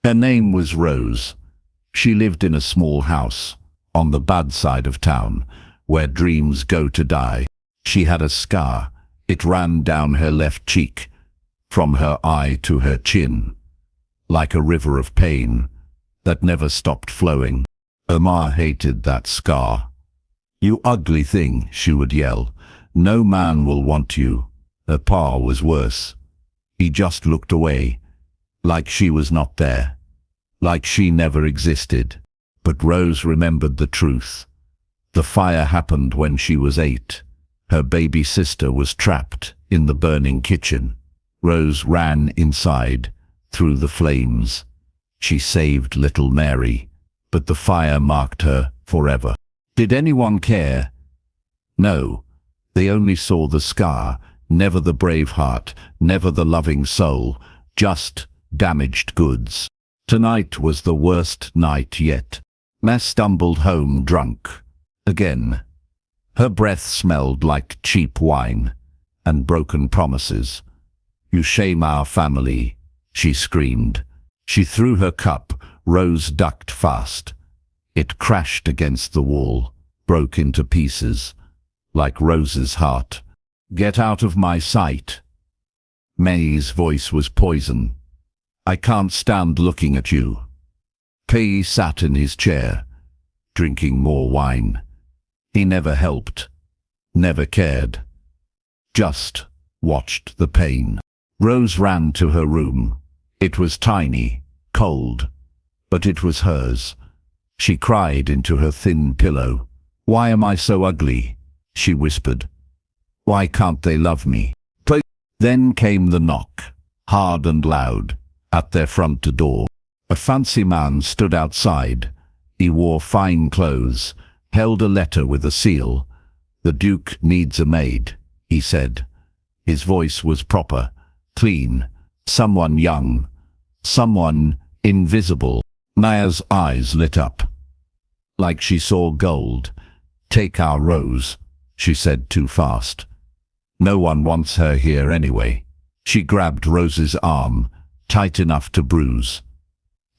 Her name was Rose. She lived in a small house on the bad side of town, where dreams go to die. She had a scar. It ran down her left cheek, from her eye to her chin, like a river of pain that never stopped flowing. Her ma hated that scar. "You ugly thing," she would yell. "No man will want you." Her pa was worse. He just looked away, like she was not there, like she never existed. But Rose remembered the truth. The fire happened when she was 8. Her baby sister was trapped in the burning kitchen. Rose ran inside, through the flames. She saved little Mary, but the fire marked her forever. Did anyone care? No. They only saw the scar, never the brave heart, never the loving soul, just damaged goods. Tonight was the worst night yet. Ma stumbled home drunk. Again. Her breath smelled like cheap wine and broken promises. "You shame our family," she screamed. She threw her cup. Rose ducked fast. It crashed against the wall, broke into pieces, like Rose's heart. "Get out of my sight." May's voice was poison. "I can't stand looking at you." Kay sat in his chair, drinking more wine. He never helped, never cared, just watched the pain. Rose ran to her room. It was tiny, cold, but it was hers. She cried into her thin pillow. "Why am I so ugly?" she whispered. "Why can't they love me?" Then came the knock, hard and loud, at their front door. A fancy man stood outside. He wore fine clothes, held a letter with a seal. "The Duke needs a maid," he said. His voice was proper, clean, someone young, someone invisible. Maya's eyes lit up, like she saw gold. "Take our Rose," she said too fast. "No one wants her here anyway." She grabbed Rose's arm, tight enough to bruise.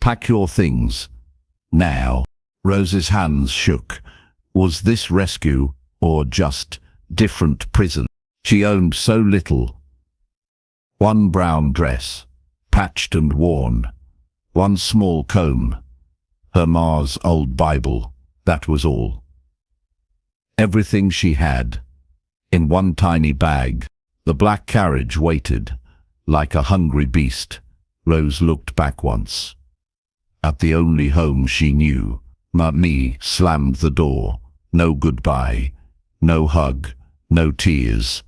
"Pack your things, now." Rose's hands shook. Was this rescue, or just different prison? She owned so little. One brown dress, patched and worn. One small comb. Her ma's old Bible, that was all. Everything she had, in one tiny bag. The black carriage waited, like a hungry beast. Rose looked back once. At the only home she knew. Mummy slammed the door. No goodbye, no hug, no tears,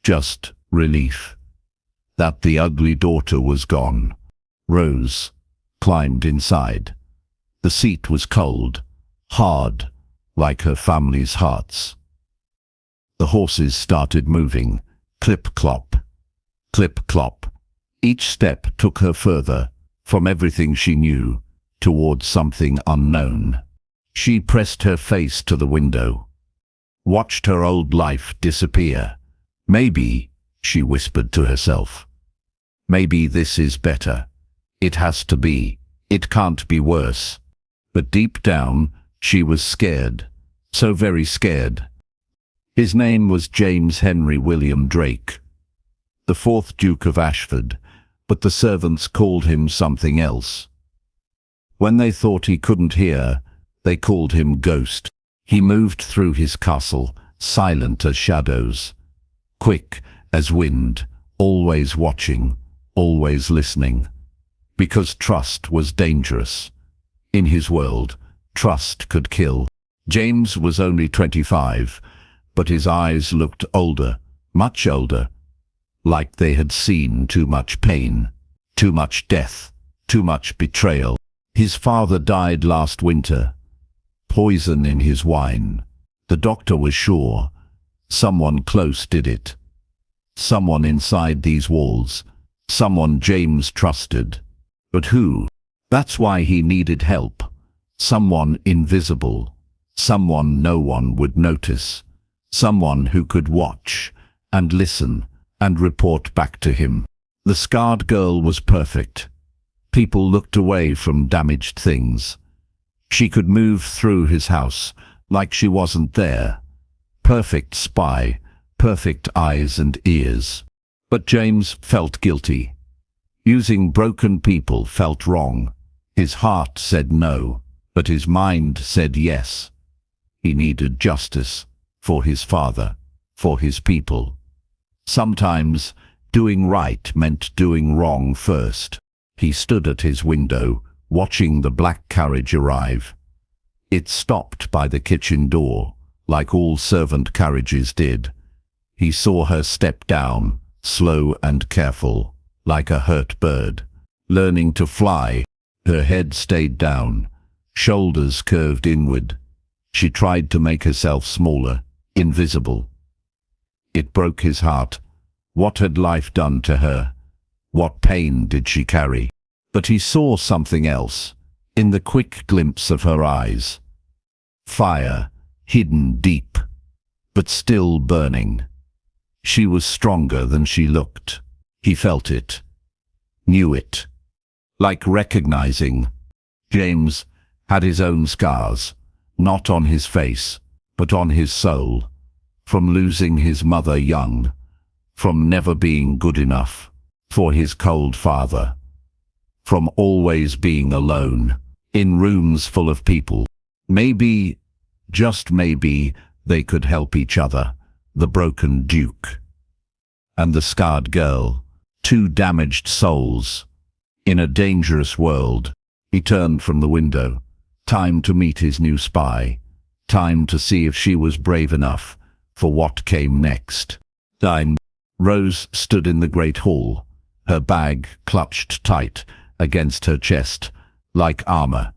just relief that the ugly daughter was gone. Rose climbed inside. The seat was cold, hard, like her family's hearts. The horses started moving. Clip-clop, clip-clop. Each step took her further, from everything she knew, towards something unknown. She pressed her face to the window, watched her old life disappear. "Maybe," she whispered to herself, "maybe this is better. It has to be. It can't be worse." But deep down, she was scared, so very scared. His name was James Henry William Drake, the 4th Duke of Ashford, but the servants called him something else. When they thought he couldn't hear, they called him Ghost. He moved through his castle, silent as shadows, quick as wind, always watching, always listening. Because trust was dangerous. In his world, trust could kill. James was only 25, but his eyes looked older, much older, like they had seen too much pain, too much death, too much betrayal. His father died last winter. Poison in his wine. The doctor was sure. Someone close did it. Someone inside these walls. Someone James trusted. But who? That's why he needed help. Someone invisible. Someone no one would notice. Someone who could watch and listen and report back to him. The scarred girl was perfect. People looked away from damaged things. She could move through his house like she wasn't there. Perfect spy, perfect eyes and ears. But James felt guilty. Using broken people felt wrong. His heart said no, but his mind said yes. He needed justice for his father, for his people. Sometimes doing right meant doing wrong first. He stood at his window, watching the black carriage arrive. It stopped by the kitchen door, like all servant carriages did. He saw her step down, slow and careful, like a hurt bird. Learning to fly, her head stayed down, shoulders curved inward. She tried to make herself smaller, invisible. It broke his heart. What had life done to her? What pain did she carry? But he saw something else, in the quick glimpse of her eyes. Fire, hidden deep, but still burning. She was stronger than she looked. He felt it, knew it. Like recognizing. James had his own scars, not on his face, but on his soul. From losing his mother young, from never being good enough for his cold father, from always being alone, in rooms full of people. Maybe, just maybe, they could help each other, the broken duke and the scarred girl, two damaged souls. In a dangerous world, he turned from the window. Time to meet his new spy. Time to see if she was brave enough for what came next. Time. Rose stood in the great hall, her bag clutched tight against her chest, like armor.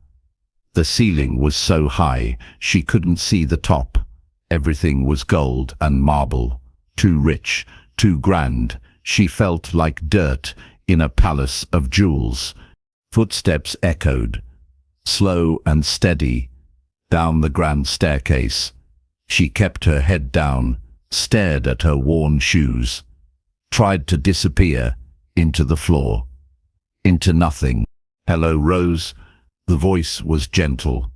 The ceiling was so high she couldn't see the top. Everything was gold and marble, too rich, too grand. She felt like dirt in a palace of jewels. Footsteps echoed, slow and steady, down the grand staircase. She kept her head down, stared at her worn shoes, tried to disappear into the floor, into nothing. "Hello, Rose." The voice was gentle,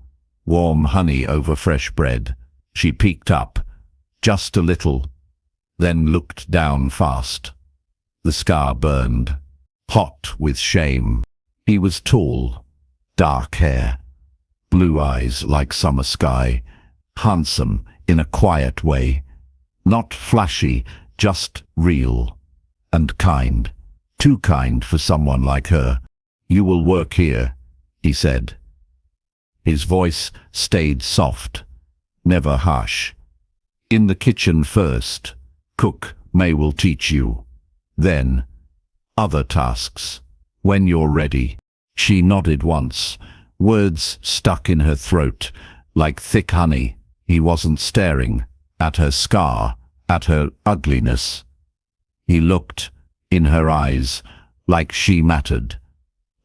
warm honey over fresh bread. She peeked up, just a little, then looked down fast. The scar burned, hot with shame. He was tall, dark hair, blue eyes like summer sky, handsome in a quiet way, not flashy, just real, and kind, too kind for someone like her. "You will work here," he said. His voice stayed soft, never harsh. "In the kitchen first. Cook, May will teach you. Then, other tasks, when you're ready." She nodded once, words stuck in her throat, like thick honey. He wasn't staring at her scar, at her ugliness. He looked in her eyes, like she mattered,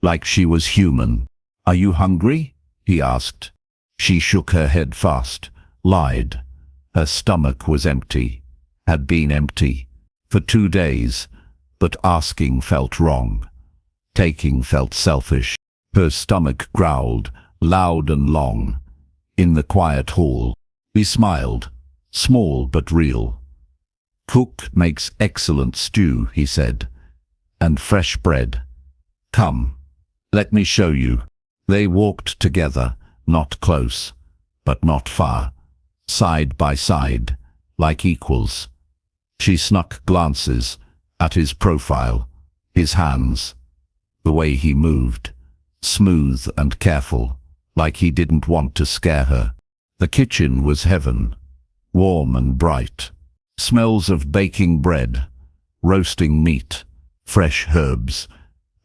like she was human. "Are you hungry?" he asked. She shook her head fast, lied. Her stomach was empty, had been empty for 2 days, but asking felt wrong. Taking felt selfish. Her stomach growled, loud and long. In the quiet hall, he smiled, small but real. "Cook makes excellent stew," he said, "and fresh bread. Come, let me show you." They walked together, not close, but not far, side by side, like equals. She snuck glances at his profile, his hands, the way he moved, smooth and careful, like he didn't want to scare her. The kitchen was heaven, warm and bright. Smells of baking bread, roasting meat, fresh herbs.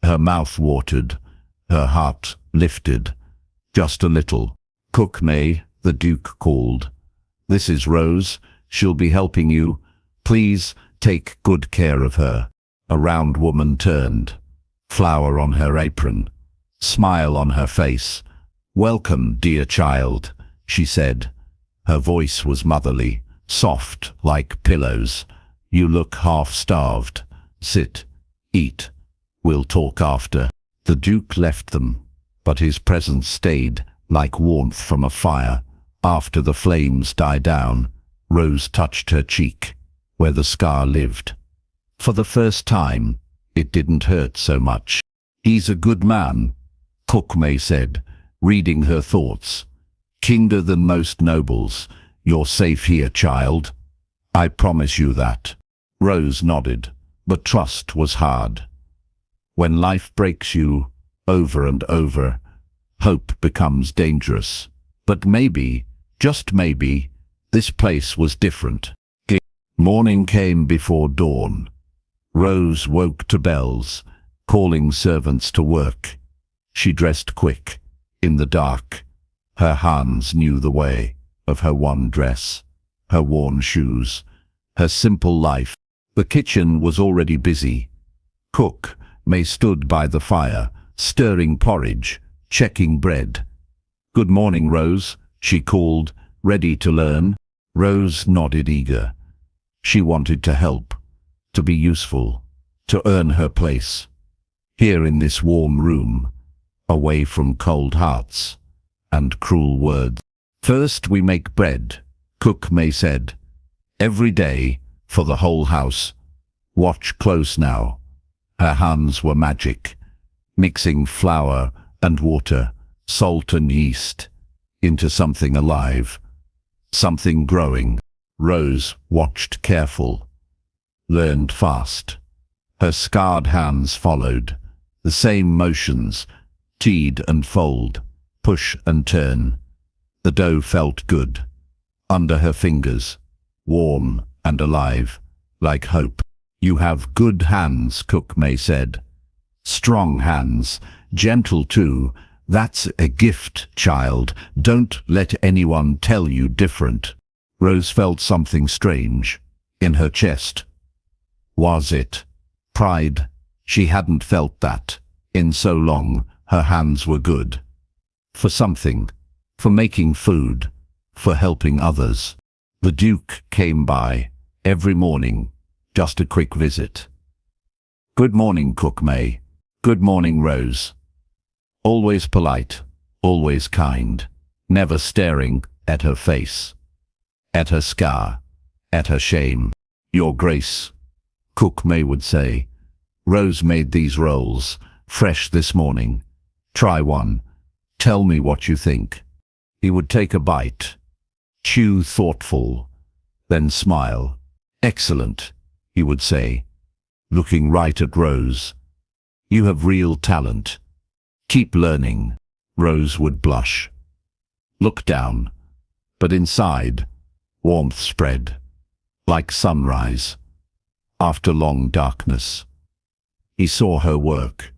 Her mouth watered, her heart lifted, just a little. "Cook, May," the Duke called. "This is Rose. She'll be helping you. Please take good care of her." A round woman turned, flower on her apron, smile on her face. "Welcome, dear child," she said. Her voice was motherly, soft like pillows. "You look half-starved. Sit, eat. We'll talk after." The Duke left them, but his presence stayed like warmth from a fire. After the flames died down, Rose touched her cheek, where the scar lived. For the first time, it didn't hurt so much. "He's a good man," Cook May said, reading her thoughts. "Kinder than most nobles. You're safe here, child. I promise you that." Rose nodded, but trust was hard. When life breaks you over and over, hope becomes dangerous. But maybe, just maybe, this place was different. Morning came before dawn. Rose woke to bells, calling servants to work. She dressed quick, in the dark. Her hands knew the way of her one dress, her worn shoes, her simple life. The kitchen was already busy. Cook May stood by the fire, stirring porridge, checking bread. "Good morning, Rose," she called, ready to learn. Rose nodded eager. She wanted to help, to be useful, to earn her place. Here in this warm room, away from cold hearts and cruel words. "First we make bread," Cook May said. "Every day, for the whole house. Watch close now." Her hands were magic, mixing flour and water, salt and yeast, into something alive, something growing. Rose watched careful, learned fast. Her scarred hands followed, the same motions, knead and fold, push and turn. The dough felt good, under her fingers, warm and alive, like hope. "You have good hands," Cook May said. "Strong hands, gentle too. That's a gift, child. Don't let anyone tell you different." Rose felt something strange in her chest. Was it pride? She hadn't felt that in so long. Her hands were good. For something, for making food, for helping others. The Duke came by every morning, just a quick visit. "Good morning, Cook May." "Good morning, Rose." Always polite, always kind, never staring at her face, at her scar, at her shame. "Your Grace," Cook May would say. "Rose made these rolls, fresh this morning. Try one. Tell me what you think." He would take a bite, chew thoughtful, then smile. "Excellent," he would say, looking right at Rose. "You have real talent. Keep learning." Rose would blush, look down, but inside, warmth spread, like sunrise, after long darkness. He saw her work,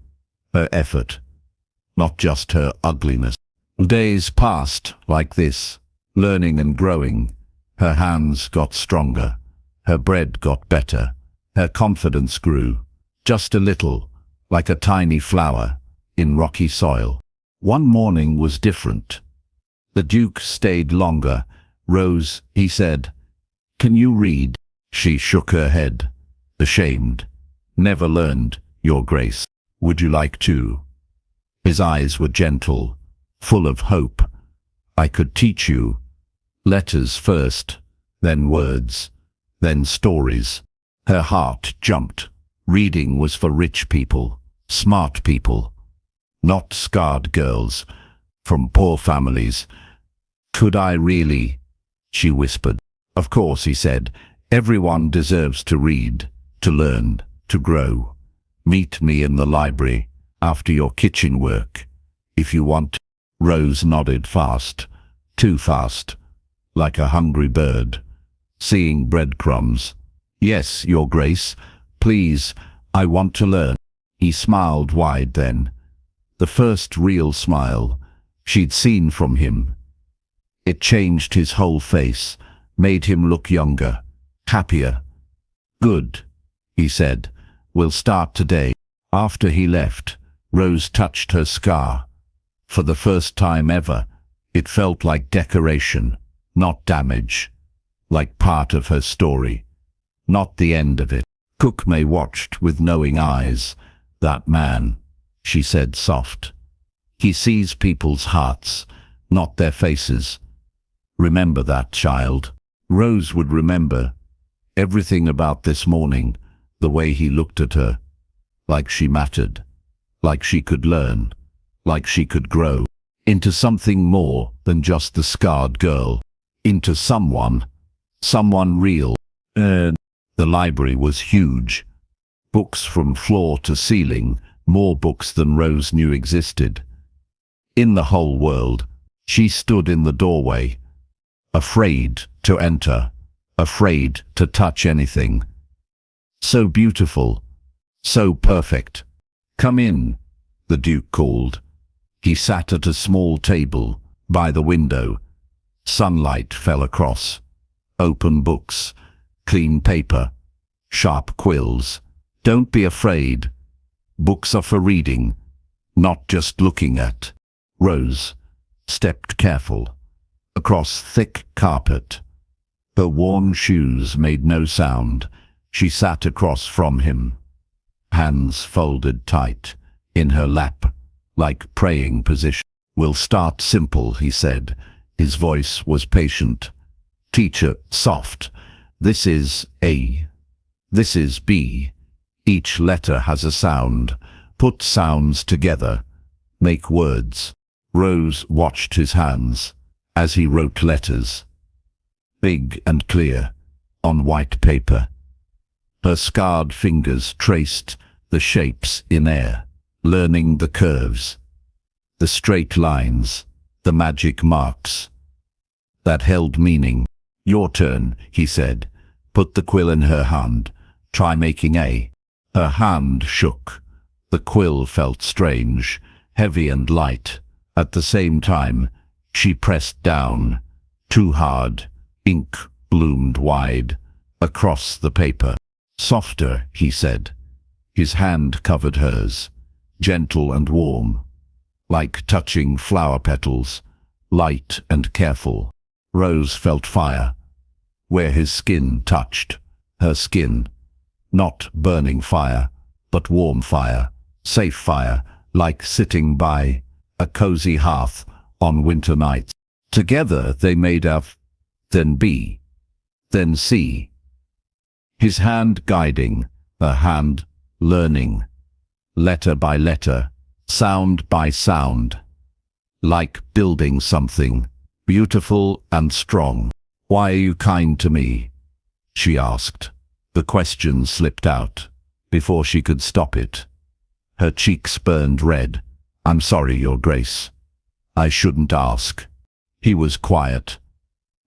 her effort, not just her ugliness. Days passed like this, learning and growing. Her hands got stronger, her bread got better, her confidence grew, just a little, like a tiny flower in rocky soil. One morning was different. The Duke stayed longer. "Rose," he said, "can you read?" She shook her head, ashamed. "Never learned, Your Grace." "Would you like to?" His eyes were gentle, full of hope. "I could teach you. Letters first, then words, then stories." Her heart jumped. Reading was for rich people, smart people, not scarred girls from poor families. "Could I really?" she whispered. "Of course," he said. "Everyone deserves to read, to learn, to grow. Meet me in the library after your kitchen work, if you want." Rose nodded fast, too fast, like a hungry bird, seeing breadcrumbs. "Yes, Your Grace. Please, I want to learn." He smiled wide then, the first real smile she'd seen from him. It changed his whole face, made him look younger, happier. "Good," he said. "We'll start today." After he left, Rose touched her scar. For the first time ever, it felt like decoration, not damage, like part of her story, not the end of it. Cook May watched with knowing eyes. That man, she said soft. He sees people's hearts, not their faces. Remember that, child. Rose would remember everything about this morning, the way he looked at her, like she mattered, like she could learn, like she could grow into something more than just the scarred girl, into someone real. The library was huge. Books from floor to ceiling, more books than Rose knew existed. In the whole world, she stood in the doorway, afraid to enter, afraid to touch anything. So beautiful, so perfect. Come in, the Duke called. He sat at a small table by the window. Sunlight fell across. Open books, clean paper, sharp quills. Don't be afraid. Books are for reading, not just looking at. Rose stepped careful across thick carpet. Her worn shoes made no sound. She sat across from him, hands folded tight in her lap, like praying position. We'll start simple, he said. His voice was patient. Teacher, soft. This is A. This is B. Each letter has a sound. Put sounds together. Make words. Rose watched his hands as he wrote letters, big and clear, on white paper. Her scarred fingers traced the shapes in air, learning the curves, the straight lines, the magic marks that held meaning. Your turn, he said. Put the quill in her hand. Try making A. Her hand shook. The quill felt strange, heavy and light. At the same time, she pressed down, too hard. Ink bloomed wide across the paper. Softer, he said. His hand covered hers, gentle and warm, like touching flower petals, light and careful. Rose felt fire where his skin touched her skin. Not burning fire, but warm fire, safe fire, like sitting by a cozy hearth on winter nights. Together they made F, then B, then C. His hand guiding, her hand learning, letter by letter, sound by sound, like building something beautiful and strong. Why are you kind to me? She asked. The question slipped out before she could stop it. Her cheeks burned red. I'm sorry, Your Grace. I shouldn't ask. He was quiet.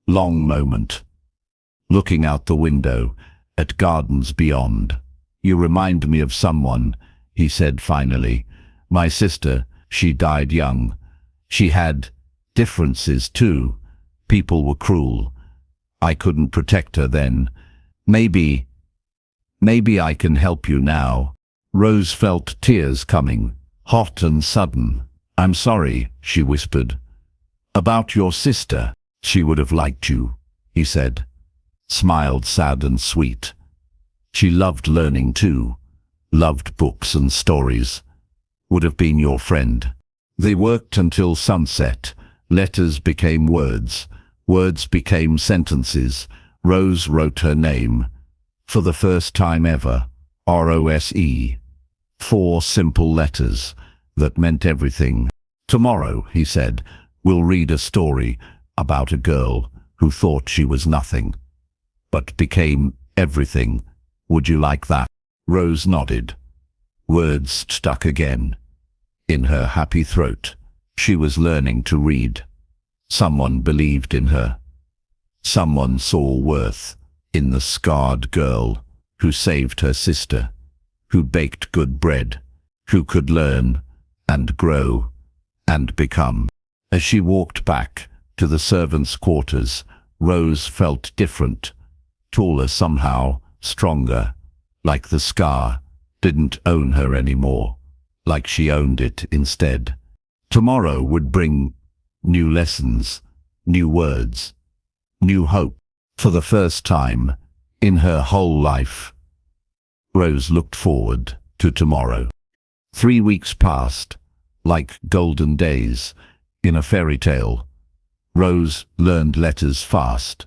Long moment. Looking out the window at gardens beyond. You remind me of someone, he said finally. My sister, she died young. She had differences too. People were cruel. I couldn't protect her then. Maybe I can help you now. Rose felt tears coming, hot and sudden. I'm sorry, she whispered. About your sister. She would have liked you, he said. Smiled sad and sweet. She loved learning too. Loved books and stories. Would have been your friend. They worked until sunset. Letters became words. Words became sentences. Rose wrote her name. For the first time ever. R-O-S-E. 4 simple letters that meant everything. Tomorrow, he said, we'll read a story about a girl who thought she was nothing, but became everything. Would you like that? Rose nodded. Words stuck again in her happy throat. She was learning to read. Someone believed in her. Someone saw worth in the scarred girl who saved her sister, who baked good bread, who could learn and grow and become. As she walked back to the servants' quarters, Rose felt different, taller somehow, stronger, like the scar didn't own her anymore, like she owned it instead. Tomorrow would bring new lessons, new words, new hope. For the first time in her whole life, Rose looked forward to tomorrow. 3 weeks passed, like golden days in a fairy tale. Rose learned letters fast,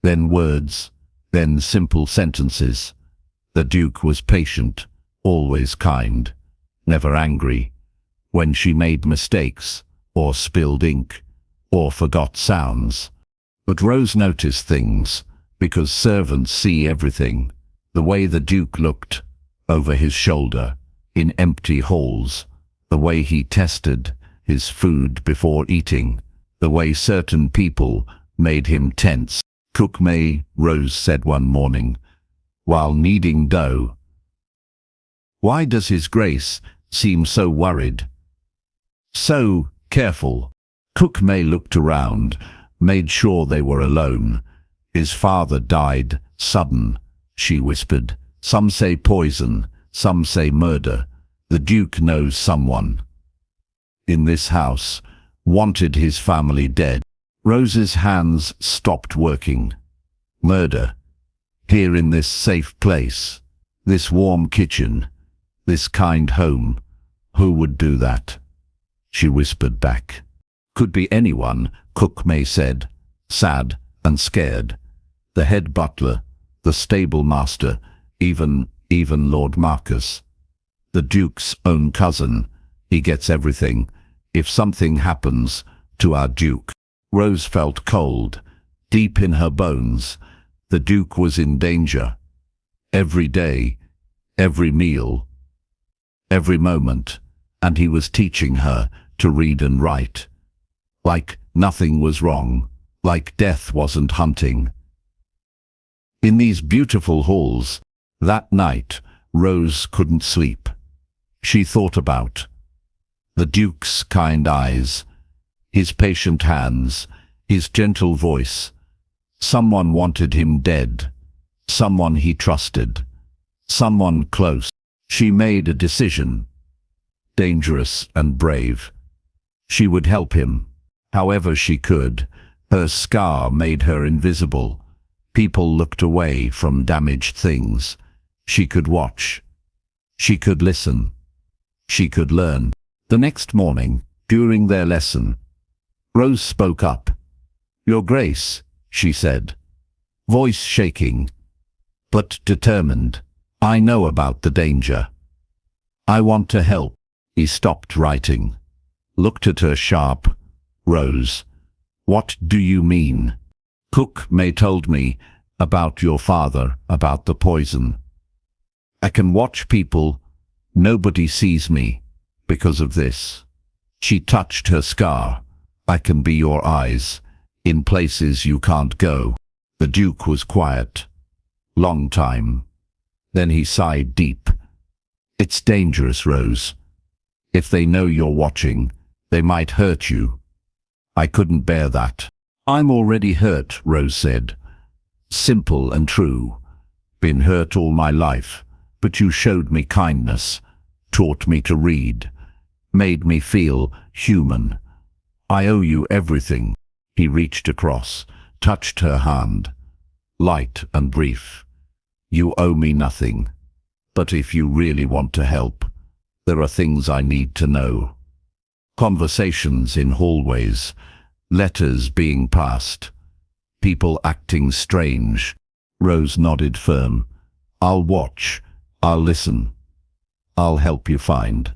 then words, then simple sentences. The Duke was patient, always kind, never angry. When she made mistakes, or spilled ink, or forgot sounds. But Rose noticed things, because servants see everything. The way the Duke looked, over his shoulder, in empty halls. The way he tested his food before eating. The way certain people made him tense. "Cook May," Rose said one morning, while kneading dough. "Why does His Grace seem so worried? So careful?" Cook May looked around, made sure they were alone. "His father died, sudden," she whispered. "Some say poison, some say murder. The Duke knows someone in this house wanted his family dead." Rose's hands stopped working. "Murder? Here in this safe place, this warm kitchen, this kind home, who would do that?" She whispered back. "Could be anyone," Cook May said, sad and scared. "The head butler, the stable master, even Lord Marcus. The Duke's own cousin. He gets everything. If something happens to our Duke..." Rose felt cold, deep in her bones. The Duke was in danger. Every day, every meal, every moment, and he was teaching her to read and write. Like nothing was wrong, like death wasn't hunting. In these beautiful halls, that night, Rose couldn't sleep. She thought about the Duke's kind eyes, his patient hands, his gentle voice. Someone wanted him dead, someone he trusted, someone close. She made a decision, dangerous and brave. She would help him, however she could. Her scar made her invisible. People looked away from damaged things. She could watch. She could listen. She could learn. The next morning, during their lesson, Rose spoke up. "Your Grace," she said, voice shaking, but determined. "I know about the danger. I want to help." He stopped writing, looked at her sharp. "Rose, what do you mean?" "Cook May told me about your father, about the poison. I can watch people. Nobody sees me because of this." She touched her scar. "I can be your eyes, in places you can't go." The Duke was quiet. Long time. Then he sighed deep. "It's dangerous, Rose. If they know you're watching, they might hurt you. I couldn't bear that." "I'm already hurt," Rose said. Simple and true. "Been hurt all my life, but you showed me kindness, taught me to read, made me feel human. I owe you everything." He reached across, touched her hand. Light and brief. "You owe me nothing. But if you really want to help, there are things I need to know." Conversations in hallways, letters being passed, people acting strange. Rose nodded firm. "I'll watch. I'll listen. I'll help you find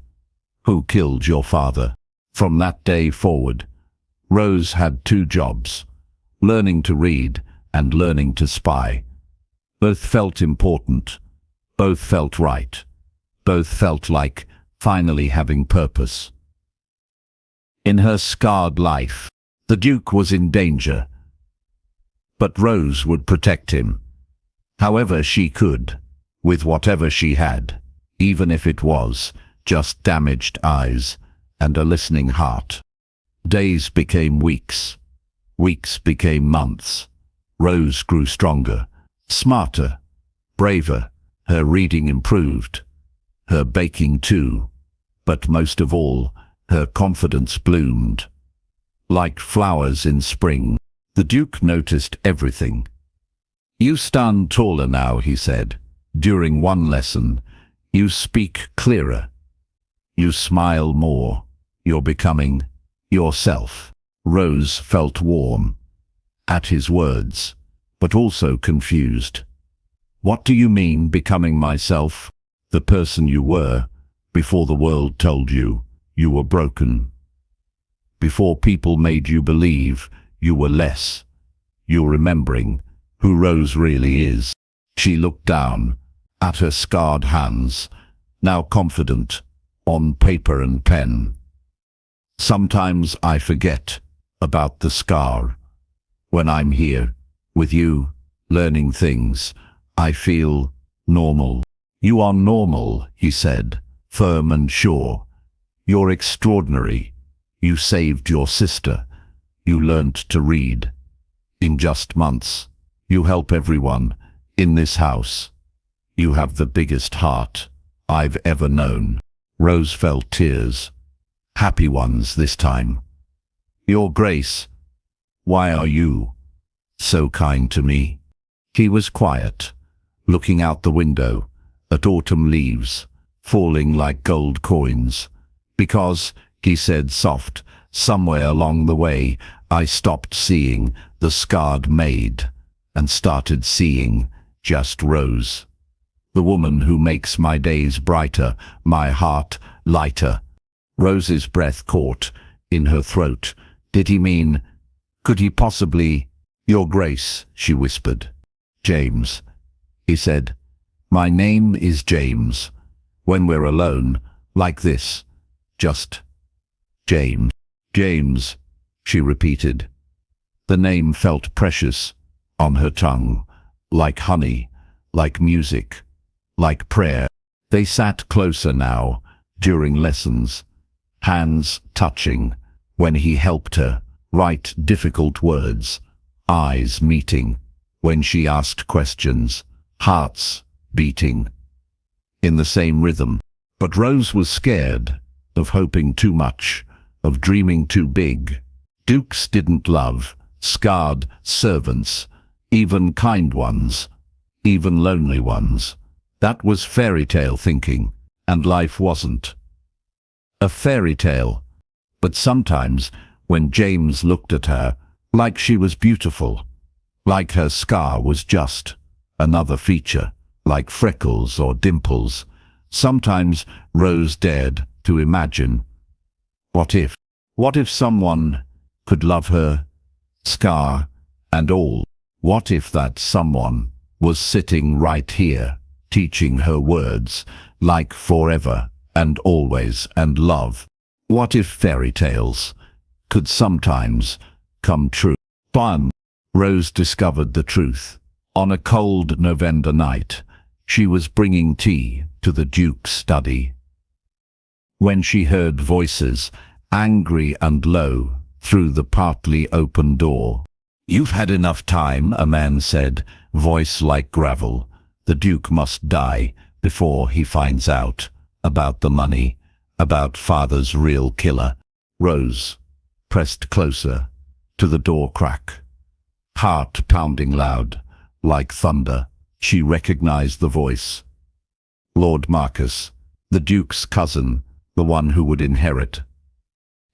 who killed your father." From that day forward, Rose had two jobs, learning to read and learning to spy. Both felt important. Both felt right. Both felt like finally having purpose. In her scarred life, the Duke was in danger, but Rose would protect him, however she could, with whatever she had, even if it was just damaged eyes and a listening heart. Days became weeks. Weeks became months. Rose grew stronger, smarter, braver. Her reading improved, her baking too, but most of all, her confidence bloomed. Like flowers in spring, the Duke noticed everything. "You stand taller now," he said. "During one lesson, you speak clearer. You smile more. You're becoming yourself. Rose felt warm at his words, but also confused. What do you mean, becoming myself? The person you were before the world told you you were broken. Before people made you believe you were less. You're remembering who Rose really is. She looked down at her scarred hands, now confident, on paper and pen. Sometimes I forget about the scar. When I'm here with you, learning things, I feel normal. You are normal, he said, firm and sure. You're extraordinary. You saved your sister. You learnt to read. In just months, you help everyone in this house. You have the biggest heart I've ever known. Rose felt tears. Happy ones this time. Your Grace, why are you so kind to me? He was quiet, looking out the window at autumn leaves falling like gold coins. Because, he said soft, somewhere along the way, I stopped seeing the scarred maid and started seeing just Rose. The woman who makes my days brighter, my heart lighter. Rose's breath caught in her throat. Did he mean, could he possibly? Your Grace, she whispered. James, he said. My name is James. When we're alone, like this, just James. James, she repeated. The name felt precious on her tongue, like honey, like music, like prayer. They sat closer now, during lessons, hands touching, when he helped her write difficult words, eyes meeting, when she asked questions, hearts beating in the same rhythm. But Rose was scared of hoping too much, of dreaming too big. Dukes didn't love scarred servants, even kind ones, even lonely ones. That was fairy tale thinking, and life wasn't a fairy tale. But sometimes, when James looked at her, like she was beautiful, like her scar was just another feature, like freckles or dimples, sometimes Rose dared to imagine, what if someone could love her, scar and all? What if that someone was sitting right here, teaching her words, like forever and always and love? What if fairy tales could sometimes come true? But Rose discovered the truth. On a cold November night, she was bringing tea to the Duke's study, when she heard voices, angry and low, through the partly open door. You've had enough time, a man said, voice like gravel. The Duke must die before he finds out about the money, about father's real killer. Rose pressed closer to the door crack, heart pounding loud, like thunder. She recognized the voice. Lord Marcus, the Duke's cousin, the one who would inherit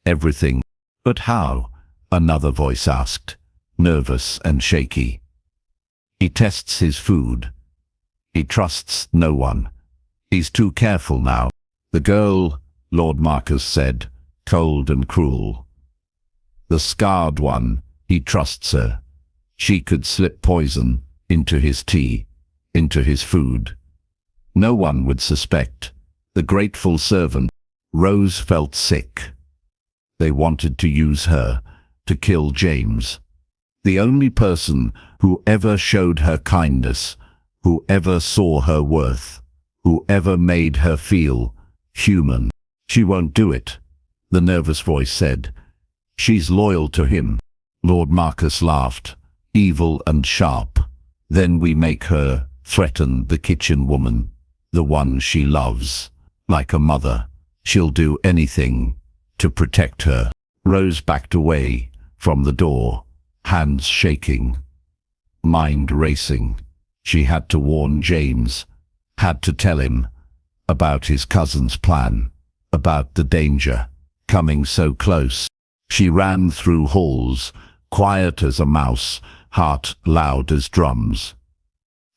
everything. But how? Another voice asked, nervous and shaky. He tests his food. He trusts no one. He's too careful now. The girl, Lord Marcus said, cold and cruel. The scarred one, he trusts her. She could slip poison into his tea, into his food. No one would suspect. The grateful servant. Rose felt sick. They wanted to use her to kill James. The only person who ever showed her kindness, who ever saw her worth, who ever made her feel human. She won't do it, the nervous voice said. She's loyal to him. Lord Marcus laughed, evil and sharp. Then we make her threaten the kitchen woman, the one she loves. Like a mother, she'll do anything to protect her. Rose backed away from the door, hands shaking, mind racing. She had to warn James, had to tell him about his cousin's plan, about the danger, coming so close. She ran through halls, quiet as a mouse, heart loud as drums.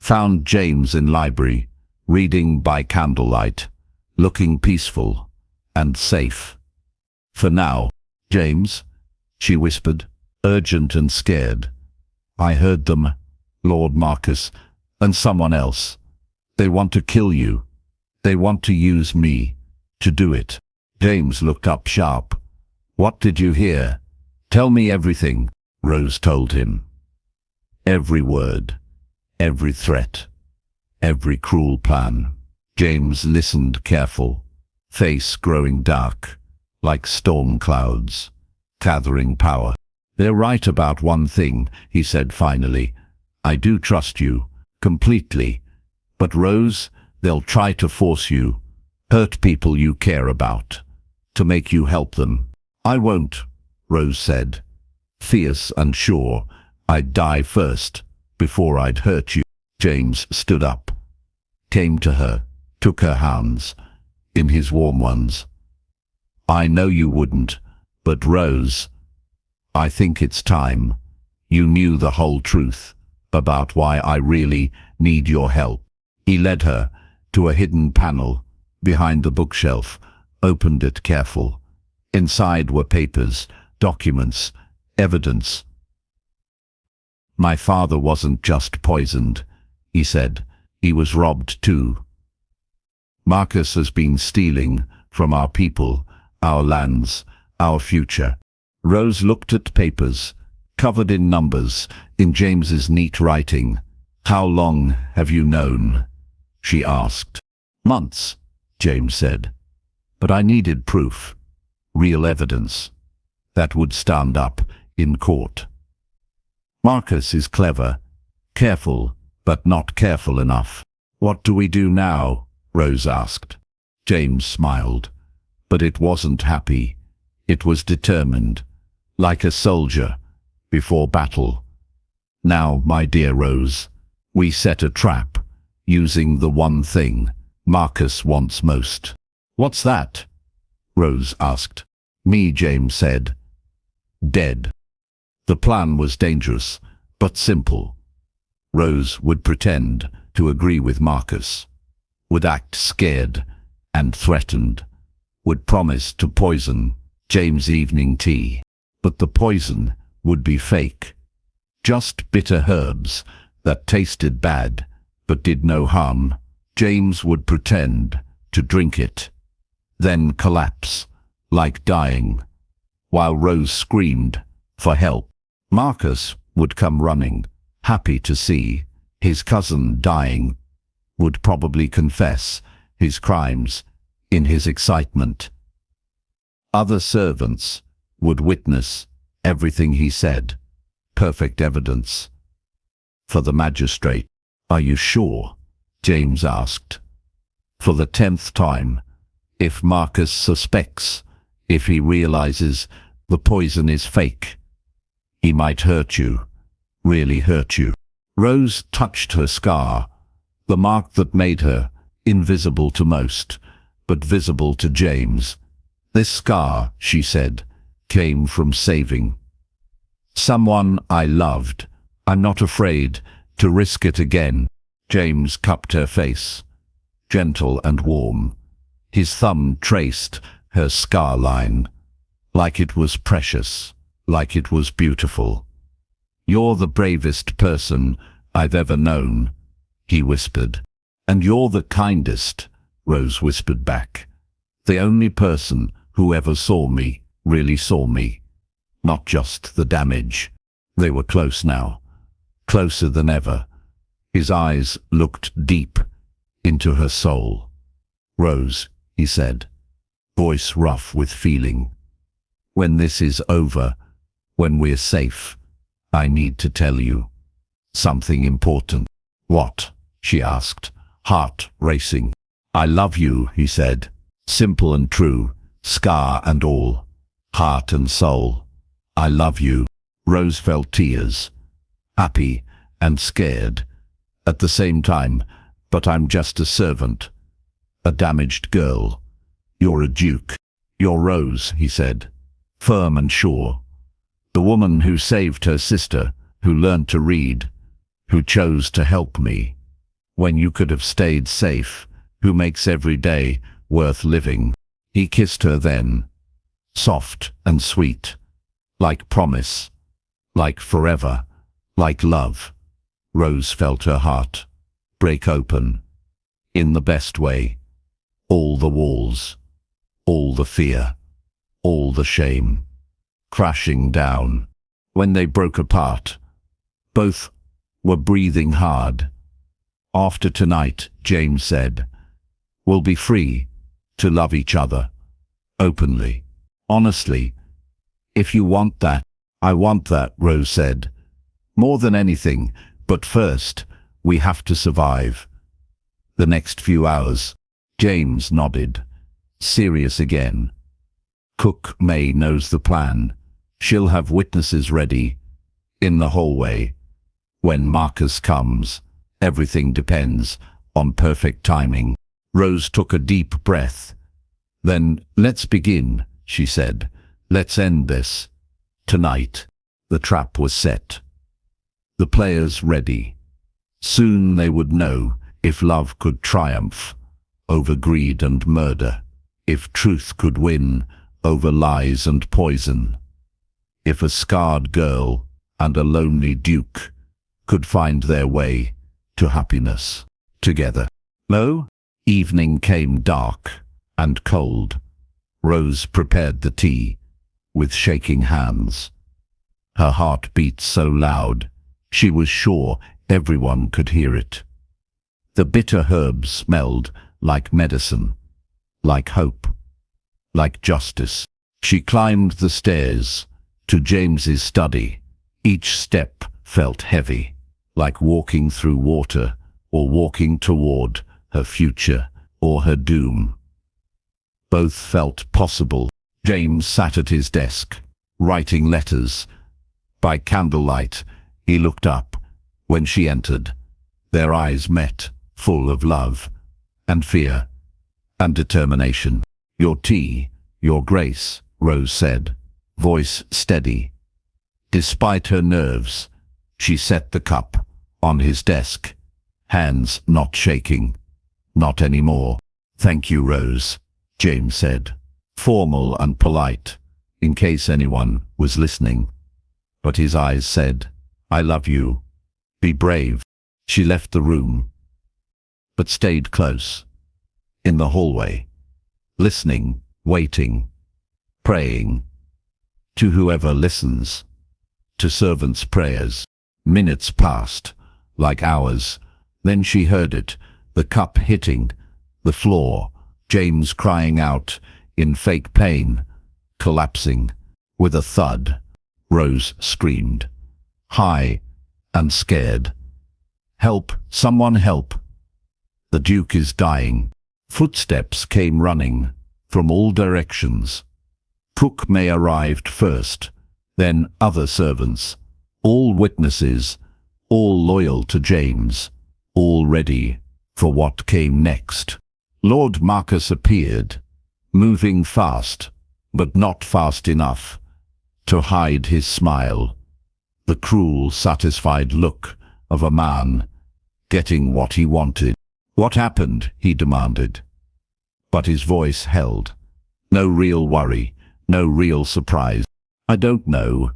Found James in library, reading by candlelight, looking peaceful and safe. For now, James, she whispered, urgent and scared. I heard them, Lord Marcus, and someone else. They want to kill you. They want to use me to do it. James looked up sharp. What did you hear? Tell me everything, Rose told him. Every word, every threat, every cruel plan. James listened careful, face growing dark, like storm clouds, gathering power. They're right about one thing, he said finally. I do trust you, completely. But Rose, they'll try to force you, hurt people you care about, to make you help them. I won't, Rose said, fierce and sure. I'd die first, before I'd hurt you. James stood up, came to her, took her hands, in his warm ones. I know you wouldn't, but Rose, I think it's time. You knew the whole truth about why I really need your help. He led her to a hidden panel behind the bookshelf, opened it careful. Inside were papers, documents, evidence. My father wasn't just poisoned, he said. He was robbed too. Marcus has been stealing from our people, our lands, our future. Rose looked at papers, covered in numbers, in James's neat writing. How long have you known? She asked. Months, James said. But I needed proof, real evidence, that would stand up in court. Marcus is clever, careful, but not careful enough. What do we do now? Rose asked. James smiled, but it wasn't happy. It was determined, like a soldier before battle. Now, my dear Rose, we set a trap, using the one thing Marcus wants most. What's that? Rose asked. Me, James said. Dead. The plan was dangerous, but simple. Rose would pretend to agree with Marcus, would act scared and threatened, would promise to poison James' evening tea. But the poison would be fake. Just bitter herbs that tasted bad but did no harm. James would pretend to drink it, then collapse, like dying, while Rose screamed for help. Marcus would come running, happy to see his cousin dying, would probably confess his crimes in his excitement. Other servants would witness everything he said, perfect evidence. For the magistrate. Are you sure? James asked. For the 10th time. If Marcus suspects, if he realizes the poison is fake, he might hurt you, really hurt you. Rose touched her scar, the mark that made her invisible to most, but visible to James. This scar, she said, came from saving someone I loved. I'm not afraid to risk it again. James cupped her face, gentle and warm. His thumb traced her scar line, like it was precious, like it was beautiful. You're the bravest person I've ever known, he whispered. And you're the kindest, Rose whispered back. The only person who ever saw me, really saw me. Not just the damage. They were close now, closer than ever. His eyes looked deep into her soul. Rose, he said, voice rough with feeling. When this is over, when we're safe, I need to tell you something important. What? She asked, heart racing. I love you, he said, simple and true, scar and all, heart and soul. I love you. Rose felt tears, happy and scared at the same time. But I'm just a servant, a damaged girl. You're a duke. You're Rose, he said, firm and sure. The woman who saved her sister, who learned to read, who chose to help me when you could have stayed safe, who makes every day worth living. He kissed her then, soft and sweet, like promise, like forever, like love. Rose felt her heart break open, in the best way. All the walls, all the fear, all the shame, crashing down. When they broke apart, both were breathing hard. After tonight, James said, we'll be free to love each other, openly, honestly. If you want that, I want that, Rose said. More than anything, but first, we have to survive. The next few hours, James nodded, serious again. Cook May knows the plan. She'll have witnesses ready in the hallway. When Marcus comes, everything depends on perfect timing. Rose took a deep breath. Then, let's begin, she said. Let's end this. Tonight. The trap was set. The players ready. Soon they would know if love could triumph over greed and murder, if truth could win over lies and poison, if a scarred girl and a lonely duke could find their way to happiness together. Lo, evening came dark and cold. Rose prepared the tea with shaking hands. Her heart beat so loud, she was sure everyone could hear it. The bitter herbs smelled like medicine, like hope, like justice. She climbed the stairs to James's study. Each step felt heavy, like walking through water or walking toward her future or her doom. Both felt possible. James sat at his desk, writing letters. By candlelight, he looked up when she entered. Their eyes met, full of love and fear and determination. Your tea, your grace, Rose said, voice steady. Despite her nerves, she set the cup on his desk, hands not shaking. Not anymore. Thank you, Rose, James said, formal and polite, in case anyone was listening. But his eyes said, I love you. Be brave. She left the room, but stayed close, in the hallway, listening, waiting, praying, to whoever listens, to servants' prayers. Minutes passed, like hours. Then she heard it, the cup hitting the floor, James crying out in fake pain, collapsing. With a thud, Rose screamed, high and scared. Help, someone help. The Duke is dying. Footsteps came running from all directions. Cook May arrived first, then other servants, all witnesses, all loyal to James, all ready for what came next. Lord Marcus appeared, moving fast, but not fast enough to hide his smile, the cruel, satisfied look of a man getting what he wanted. What happened? He demanded. But his voice held. No real worry, no real surprise. I don't know,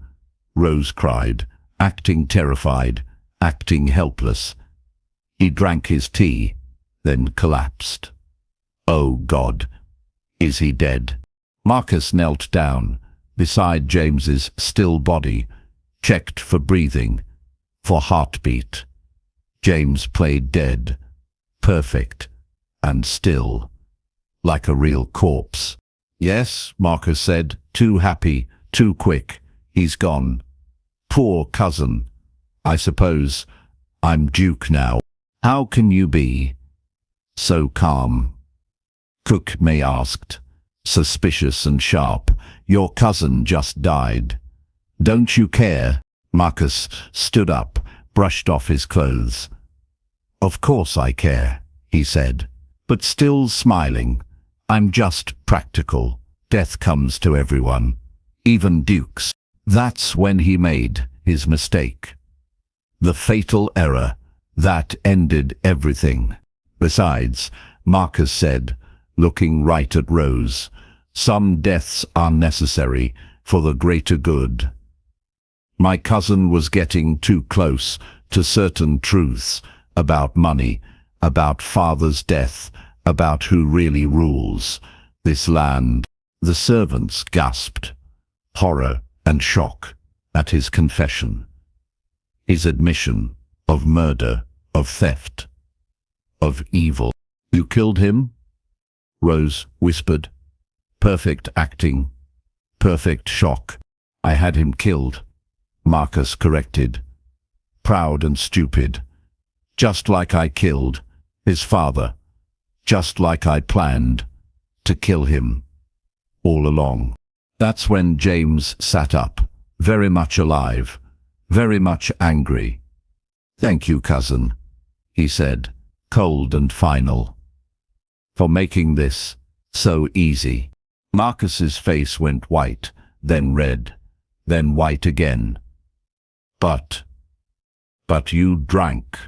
Rose cried, acting terrified, acting helpless. He drank his tea, then collapsed. Oh God, is he dead? Marcus knelt down beside James's still body, checked for breathing, for heartbeat. James played dead, perfect and still, like a real corpse. Yes, Marcus said, too happy, too quick. He's gone. Poor cousin. I suppose I'm Duke now. How can you be so calm? Cook May asked, suspicious and sharp. Your cousin just died. Don't you care? Marcus stood up, brushed off his clothes. Of course I care, he said, but still smiling. I'm just practical. Death comes to everyone, even dukes. That's when he made his mistake. The fatal error that ended everything. Besides, Marcus said, looking right at Rose, some deaths are necessary for the greater good. My cousin was getting too close to certain truths about money, about father's death, about who really rules this land. The servants gasped, horror and shock at his confession, his admission of murder, of theft, of evil. You killed him? Rose whispered. Perfect acting, perfect shock. I had him killed, Marcus corrected. Proud and stupid, just like I killed his father, just like I planned to kill him all along. That's when James sat up, very much alive, very much angry. Thank you, cousin, he said, cold and final, for making this so easy. Marcus's face went white, then red, then white again. But you drank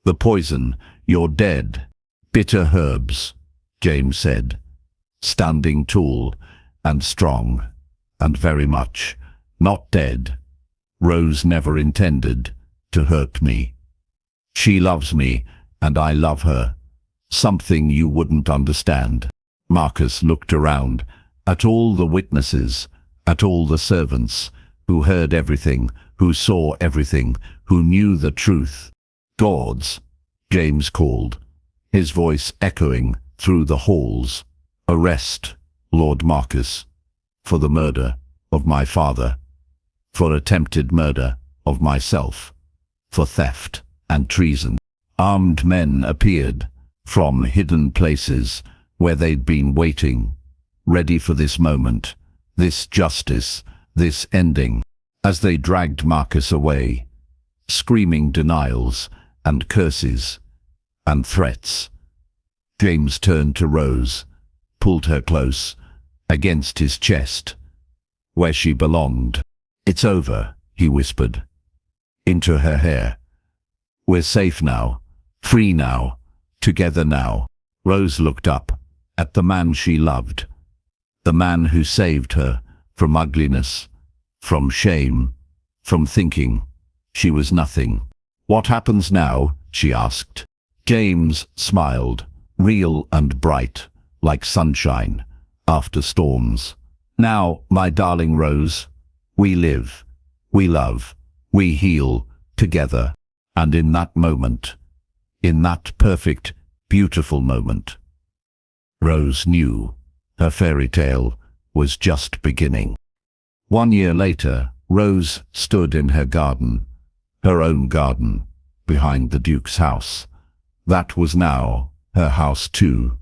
the poison. You're dead. Bitter herbs, James said, standing tall and strong, and very much not dead. Rose never intended to hurt me. She loves me, and I love her. Something you wouldn't understand. Marcus looked around at all the witnesses, at all the servants, who heard everything, who saw everything, who knew the truth. Gods, James called, his voice echoing through the halls. Arrest Lord Marcus for the murder of my father, for attempted murder of myself, for theft and treason. Armed men appeared from hidden places where they'd been waiting, ready for this moment, this justice, this ending. As they dragged Marcus away, screaming denials and curses and threats, James turned to Rose, pulled her close against his chest, where she belonged. It's over, he whispered into her hair. We're safe now, free now, together now. Rose looked up at the man she loved, the man who saved her from ugliness, from shame, from thinking she was nothing. What happens now? She asked. James smiled, real and bright, like sunshine after storms. Now, my darling Rose, we live, we love, we heal together. And in that moment, in that perfect, beautiful moment, Rose knew her fairy tale was just beginning. 1 year later, Rose stood in her garden, her own garden, behind the Duke's house. That was now her house too,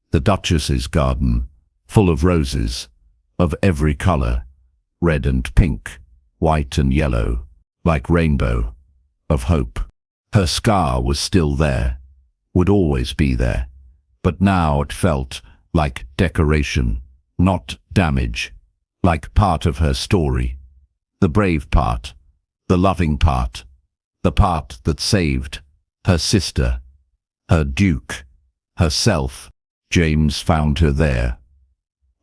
the Duchess's garden, full of roses, of every color, red and pink, white and yellow, like rainbow, of hope. Her scar was still there, would always be there, but now it felt like decoration, not damage, like part of her story. The brave part, the loving part, the part that saved her sister, her Duke, herself. James found her there,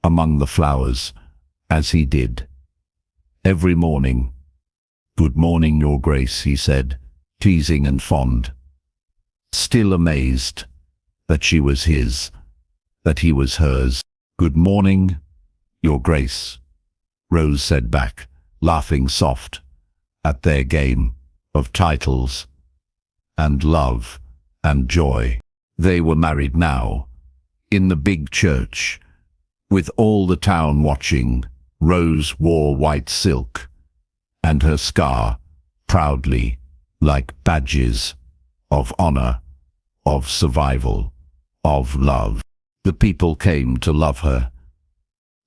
among the flowers, as he did every morning. Good morning, Your Grace, he said, teasing and fond, still amazed that she was his, that he was hers. Good morning, Your Grace, Rose said back, laughing soft at their game of titles and love and joy. They were married now, in the big church, with all the town watching. Rose wore white silk, and her scar proudly, like badges of honor, of survival, of love. The people came to love her.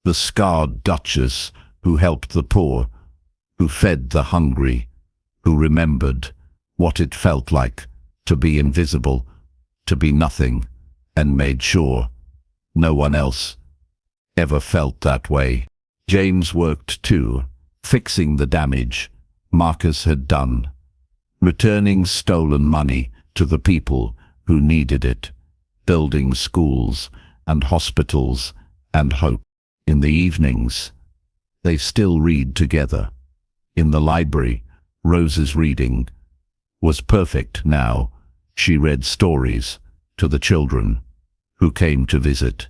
The scarred Duchess who helped the poor, who fed the hungry, who remembered what it felt like to be invisible, to be nothing, and made sure No one else ever felt that way. James worked too, fixing the damage Marcus had done, returning stolen money to the people who needed it, building schools and hospitals and hope. In the evenings, they still read together. In the library, Rose's reading was perfect now. She read stories to the children who came to visit.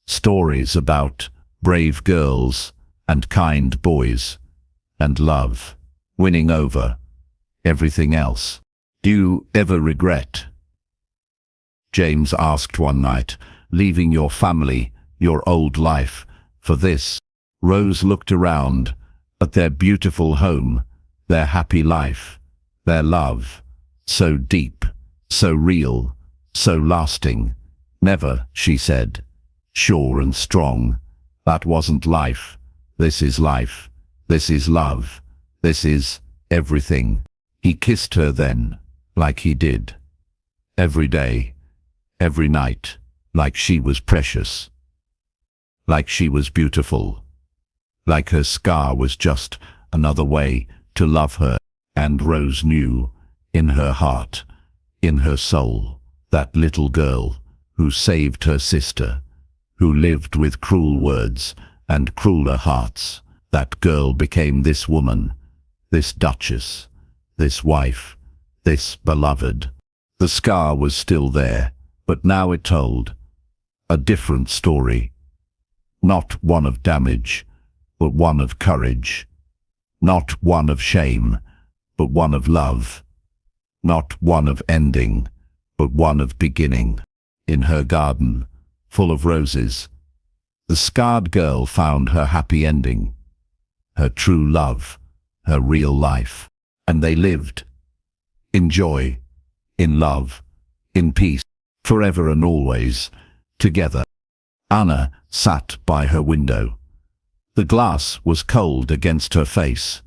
Stories about brave girls and kind boys and love winning over everything else. Do you ever regret, James asked one night, leaving your family, your old life, for this? Rose looked around at their beautiful home, their happy life, their love, so deep, so real, so lasting. Never, she said, sure and strong. That wasn't life. This is life. This is love. This is everything. He kissed her then, like he did every day, every night, like she was precious, like she was beautiful, like her scar was just another way to love her. And Rose knew, in her heart, in her soul, that little girl who saved her sister, who lived with cruel words and crueler hearts, that girl became this woman, this duchess, this wife, this beloved. The scar was still there, but now it told a different story. Not one of damage, but one of courage. Not one of shame, but one of love. Not one of ending, but one of beginning. In her garden, full of roses, the scarred girl found her happy ending, her true love, her real life. And they lived in joy, in love, in peace, forever and always, together. Anna sat by her window. The glass was cold against her face.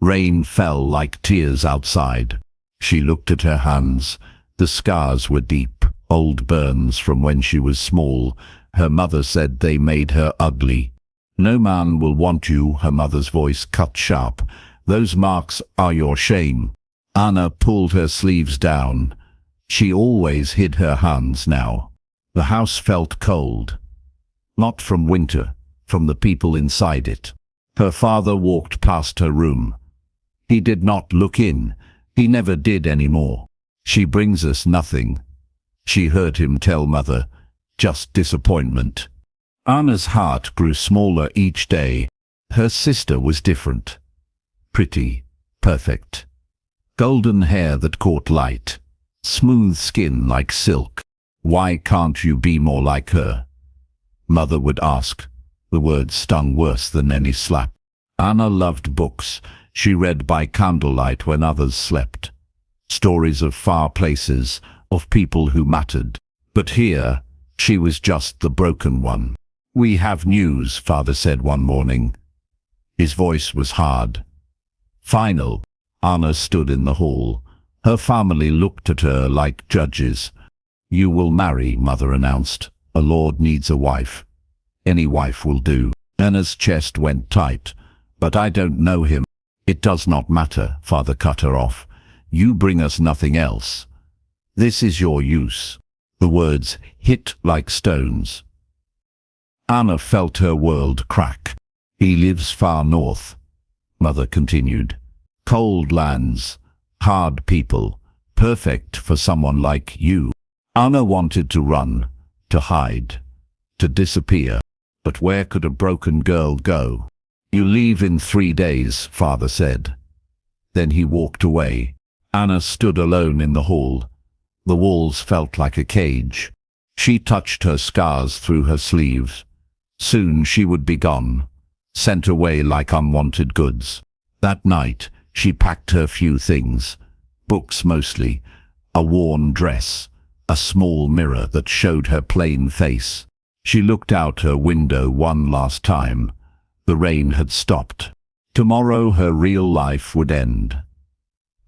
Rain fell like tears outside. She looked at her hands. The scars were deep, old burns from when she was small. Her mother said they made her ugly. No man will want you, her mother's voice cut sharp. Those marks are your shame. Anna pulled her sleeves down. She always hid her hands now. The house felt cold. Not from winter, from the people inside it. Her father walked past her room. He did not look in. He never did anymore. She brings us nothing, she heard him tell Mother. Just disappointment. Anna's heart grew smaller each day. Her sister was different. Pretty, perfect. Golden hair that caught light. Smooth skin like silk. Why can't you be more like her? Mother would ask. The words stung worse than any slap. Anna loved books. She read by candlelight when others slept. Stories of far places, of people who mattered. But here, she was just the broken one. We have news, Father said one morning. His voice was hard. Final. Anna stood in the hall. Her family looked at her like judges. You will marry, Mother announced. A lord needs a wife. Any wife will do. Anna's chest went tight. But I don't know him. It does not matter, Father cut her off. You bring us nothing else. This is your use. The words hit like stones. Anna felt her world crack. He lives far north, Mother continued. Cold lands, hard people, perfect for someone like you. Anna wanted to run, to hide, to disappear. But where could a broken girl go? You leave in 3 days, Father said. Then he walked away. Anna stood alone in the hall. The walls felt like a cage. She touched her scars through her sleeves. Soon she would be gone, sent away like unwanted goods. That night, she packed her few things, books mostly, a worn dress, a small mirror that showed her plain face. She looked out her window one last time. The rain had stopped. Tomorrow her real life would end.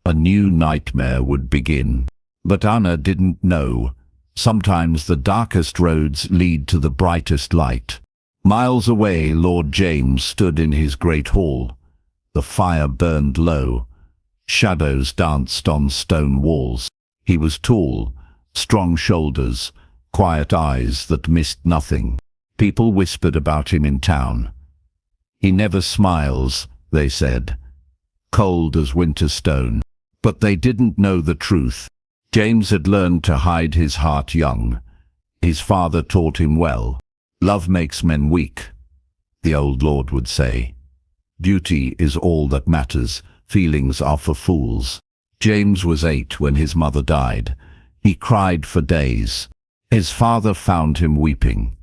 A new nightmare would begin. But Anna didn't know. Sometimes the darkest roads lead to the brightest light. Miles away, Lord James stood in his great hall. The fire burned low. Shadows danced on stone walls. He was tall, strong shoulders, quiet eyes that missed nothing. People whispered about him in town. He never smiles, they said, cold as winter stone. But they didn't know the truth. James had learned to hide his heart young. His father taught him well. Love makes men weak, the old lord would say. Duty is all that matters. Feelings are for fools. James was 8 when his mother died. He cried for days. His father found him weeping.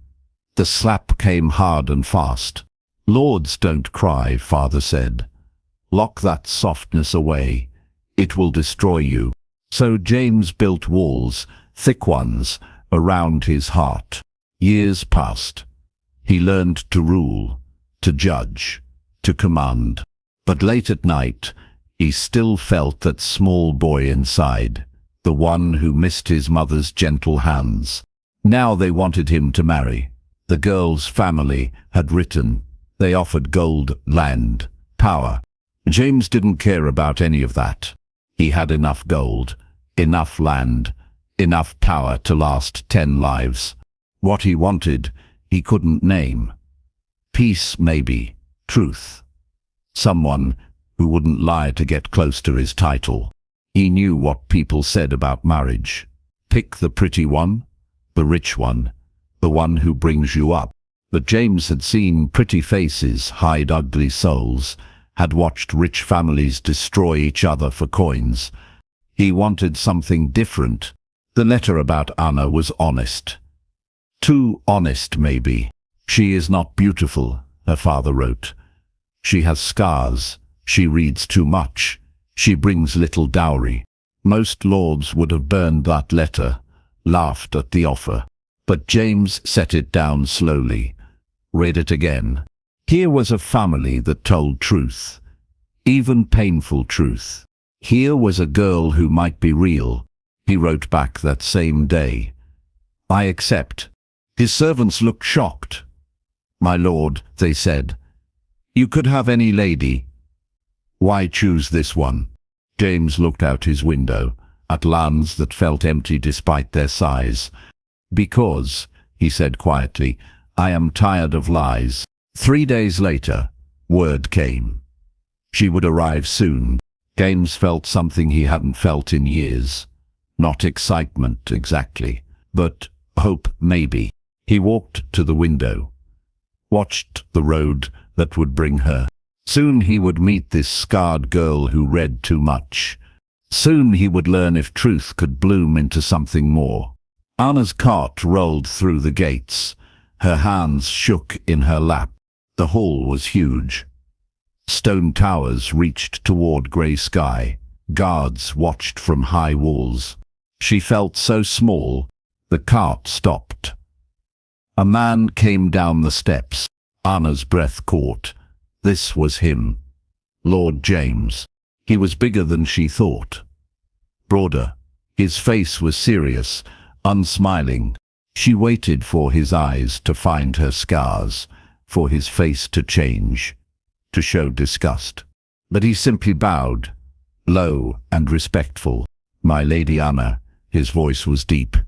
The slap came hard and fast. Lords don't cry, father said. Lock that softness away. It will destroy you. So James built walls, thick ones, around his heart. Years passed. He learned to rule, to judge, to command. But late at night, he still felt that small boy inside, the one who missed his mother's gentle hands. Now they wanted him to marry. The girl's family had written. They offered gold, land, power. James didn't care about any of that. He had enough gold, enough land, enough power to last 10 lives. What he wanted, he couldn't name. Peace, maybe. Truth. Someone who wouldn't lie to get close to his title. He knew what people said about marriage. Pick the pretty one, the rich one, the one who brings you up. But James had seen pretty faces hide ugly souls, had watched rich families destroy each other for coins. He wanted something different. The letter about Anna was honest. Too honest, maybe. She is not beautiful, her father wrote. She has scars. She reads too much. She brings little dowry. Most lords would have burned that letter, laughed at the offer. But James set it down slowly, read it again. Here was a family that told truth, even painful truth. Here was a girl who might be real. He wrote back that same day. I accept. His servants looked shocked. My lord, they said, you could have any lady. Why choose this one? James looked out his window, at lands that felt empty despite their size. Because, he said quietly, I am tired of lies. 3 days later, word came. She would arrive soon. James felt something he hadn't felt in years. Not excitement exactly, but hope maybe. He walked to the window, watched the road that would bring her. Soon he would meet this scarred girl who read too much. Soon he would learn if truth could bloom into something more. Anna's cart rolled through the gates. Her hands shook in her lap. The hall was huge. Stone towers reached toward grey sky. Guards watched from high walls. She felt so small, the cart stopped. A man came down the steps. Anna's breath caught. This was him. Lord James. He was bigger than she thought. Broader. His face was serious, unsmiling. She waited for his eyes to find her scars, for his face to change, to show disgust. But he simply bowed, low and respectful. My Lady Anna, his voice was deep.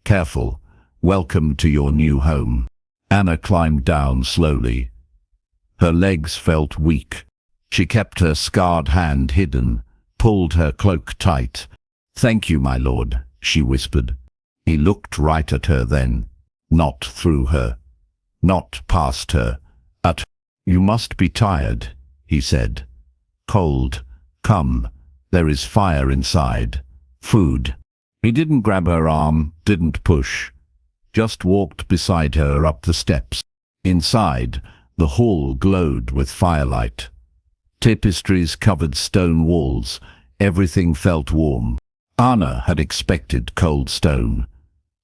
Careful. Welcome to your new home. Anna climbed down slowly. Her legs felt weak. She kept her scarred hand hidden, pulled her cloak tight. Thank you, my lord, she whispered. He looked right at her then, not through her, not past her, at her. You must be tired, he said. Cold. Come, there is fire inside. Food. He didn't grab her arm, didn't push. Just walked beside her up the steps. Inside, the hall glowed with firelight. Tapestries covered stone walls. Everything felt warm. Anna had expected cold stone,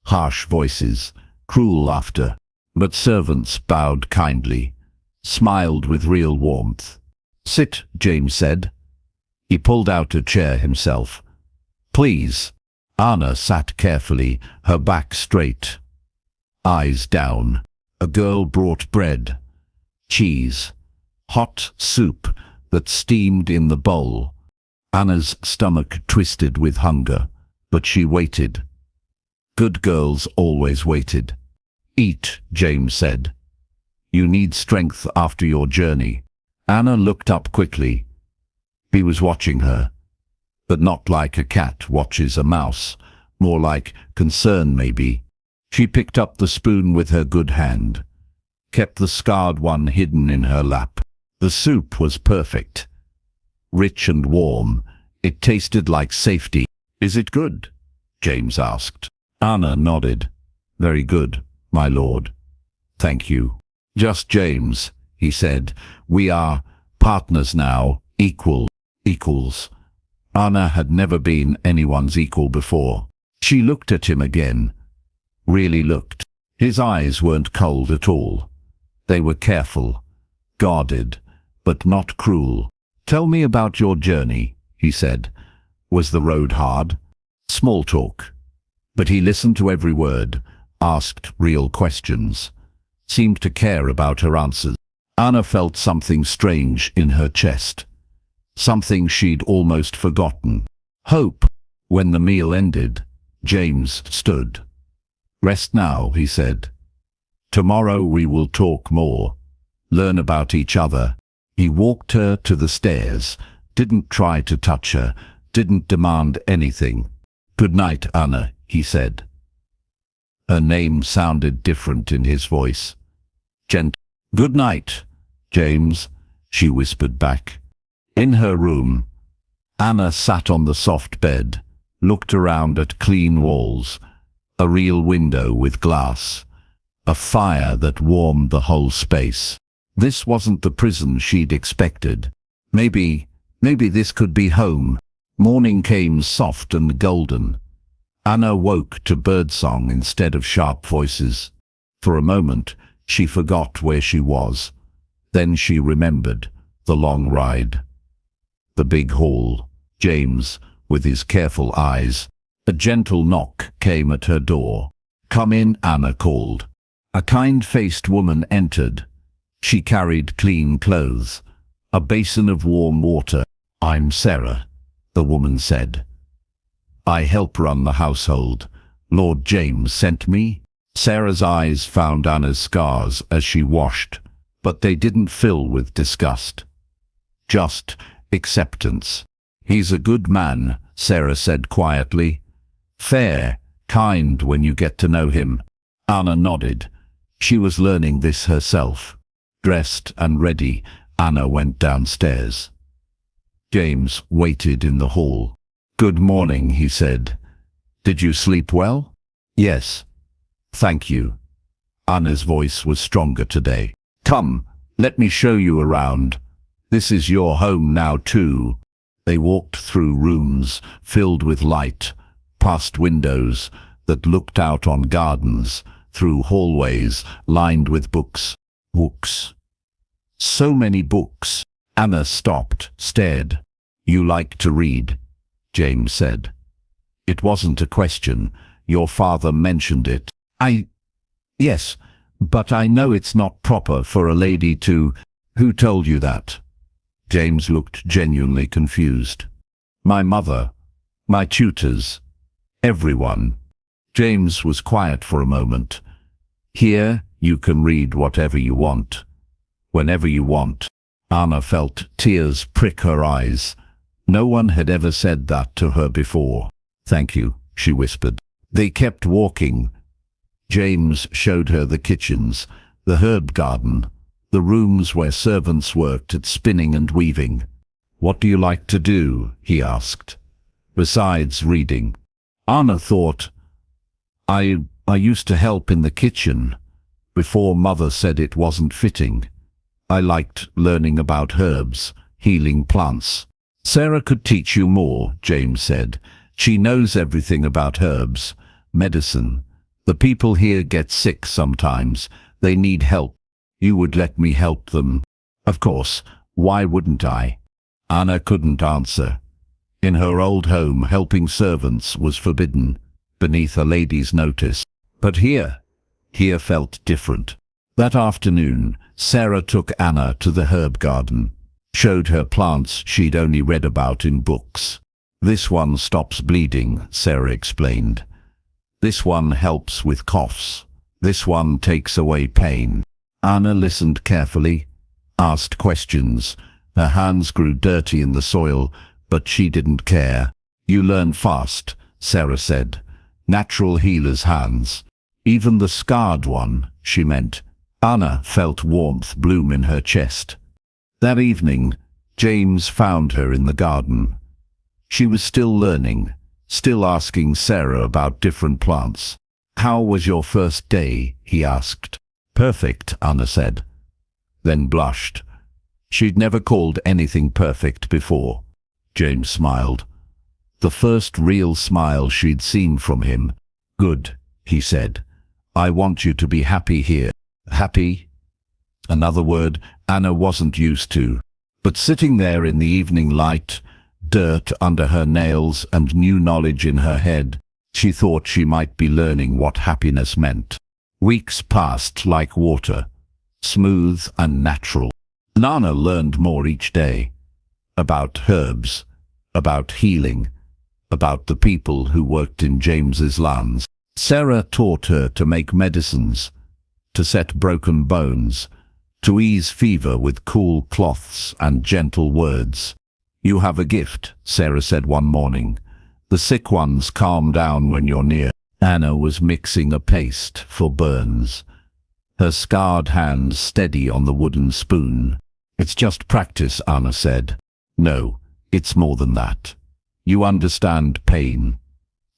harsh voices, cruel laughter. But servants bowed kindly, smiled with real warmth. Sit, James said. He pulled out a chair himself. Please. Anna sat carefully, her back straight, eyes down. A girl brought bread, cheese, hot soup that steamed in the bowl. Anna's stomach twisted with hunger, but she waited. Good girls always waited. Eat, James said. You need strength after your journey. Anna looked up quickly. He was watching her, but not like a cat watches a mouse, more like concern maybe. She picked up the spoon with her good hand, kept the scarred one hidden in her lap. The soup was perfect. Rich and warm, it tasted like safety. Is it good? James asked. Anna nodded. Very good, my lord. Thank you. Just James, he said. We are partners now, equals. Anna had never been anyone's equal before. She looked at him again. Really looked. His eyes weren't cold at all. They were careful, guarded, but not cruel. Tell me about your journey, he said. Was the road hard? Small talk. But he listened to every word, asked real questions, seemed to care about her answers. Anna felt something strange in her chest, something she'd almost forgotten. Hope. When the meal ended, James stood. Rest now, he said. Tomorrow we will talk more, learn about each other. He walked her to the stairs, didn't try to touch her, didn't demand anything. Good night, Anna, he said. Her name sounded different in his voice. Good night, James, she whispered back. In her room, Anna sat on the soft bed, looked around at clean walls, a real window with glass, a fire that warmed the whole space. This wasn't the prison she'd expected. Maybe this could be home. Morning came soft and golden. Anna woke to birdsong instead of sharp voices. For a moment, she forgot where she was. Then she remembered the long ride. The big hall, James, with his careful eyes. A gentle knock came at her door. Come in, Anna called. A kind-faced woman entered. She carried clean clothes, a basin of warm water. I'm Sarah, the woman said. I help run the household. Lord James sent me. Sarah's eyes found Anna's scars as she washed, but they didn't fill with disgust. Just acceptance. He's a good man, Sarah said quietly. Fair, kind when you get to know him. Anna nodded. She was learning this herself. Dressed and ready, Anna went downstairs. James waited in the hall. Good morning, he said. Did you sleep well? Yes. Thank you. Anna's voice was stronger today. Come, let me show you around. This is your home now too. They walked through rooms filled with light, past windows that looked out on gardens, through hallways lined with books. Books. So many books. Anna stopped, stared. You like to read, James said. It wasn't a question. Your father mentioned it. Yes, but I know it's not proper for a lady to... Who told you that? James looked genuinely confused. My mother, my tutors, everyone. James was quiet for a moment. Here, you can read whatever you want, whenever you want. Anna felt tears prick her eyes. No one had ever said that to her before. Thank you, she whispered. They kept walking. James showed her the kitchens, the herb garden, the rooms where servants worked at spinning and weaving. What do you like to do? He asked. Besides reading. Anna thought, I used to help in the kitchen, before Mother said it wasn't fitting. I liked learning about herbs, healing plants. Sarah could teach you more, James said. She knows everything about herbs, medicine. The people here get sick sometimes. They need help. You would let me help them? Of course. Why wouldn't I? Anna couldn't answer. In her old home, helping servants was forbidden, beneath a lady's notice. But here felt different. That afternoon, Sarah took Anna to the herb garden, showed her plants she'd only read about in books. "This one stops bleeding," Sarah explained. "This one helps with coughs. This one takes away pain." Anna listened carefully, asked questions. Her hands grew dirty in the soil, but she didn't care. "You learn fast," Sarah said. "Natural healer's hands." "Even the scarred one," she meant. Anna felt warmth bloom in her chest. That evening, James found her in the garden. She was still learning, still asking Sarah about different plants. "How was your first day?" he asked. "Perfect," Anna said, then blushed. She'd never called anything perfect before. James smiled. The first real smile she'd seen from him. "Good," he said. "I want you to be happy here." Happy? Another word Anna wasn't used to. But sitting there in the evening light, dirt under her nails and new knowledge in her head, she thought she might be learning what happiness meant. Weeks passed like water, smooth and natural. Anna learned more each day. About herbs, about healing, about the people who worked in James's lands. Sarah taught her to make medicines, to set broken bones, to ease fever with cool cloths and gentle words. "You have a gift," Sarah said one morning. "The sick ones calm down when you're near." Anna was mixing a paste for burns, her scarred hands steady on the wooden spoon. "It's just practice," Anna said. "No, it's more than that. You understand pain,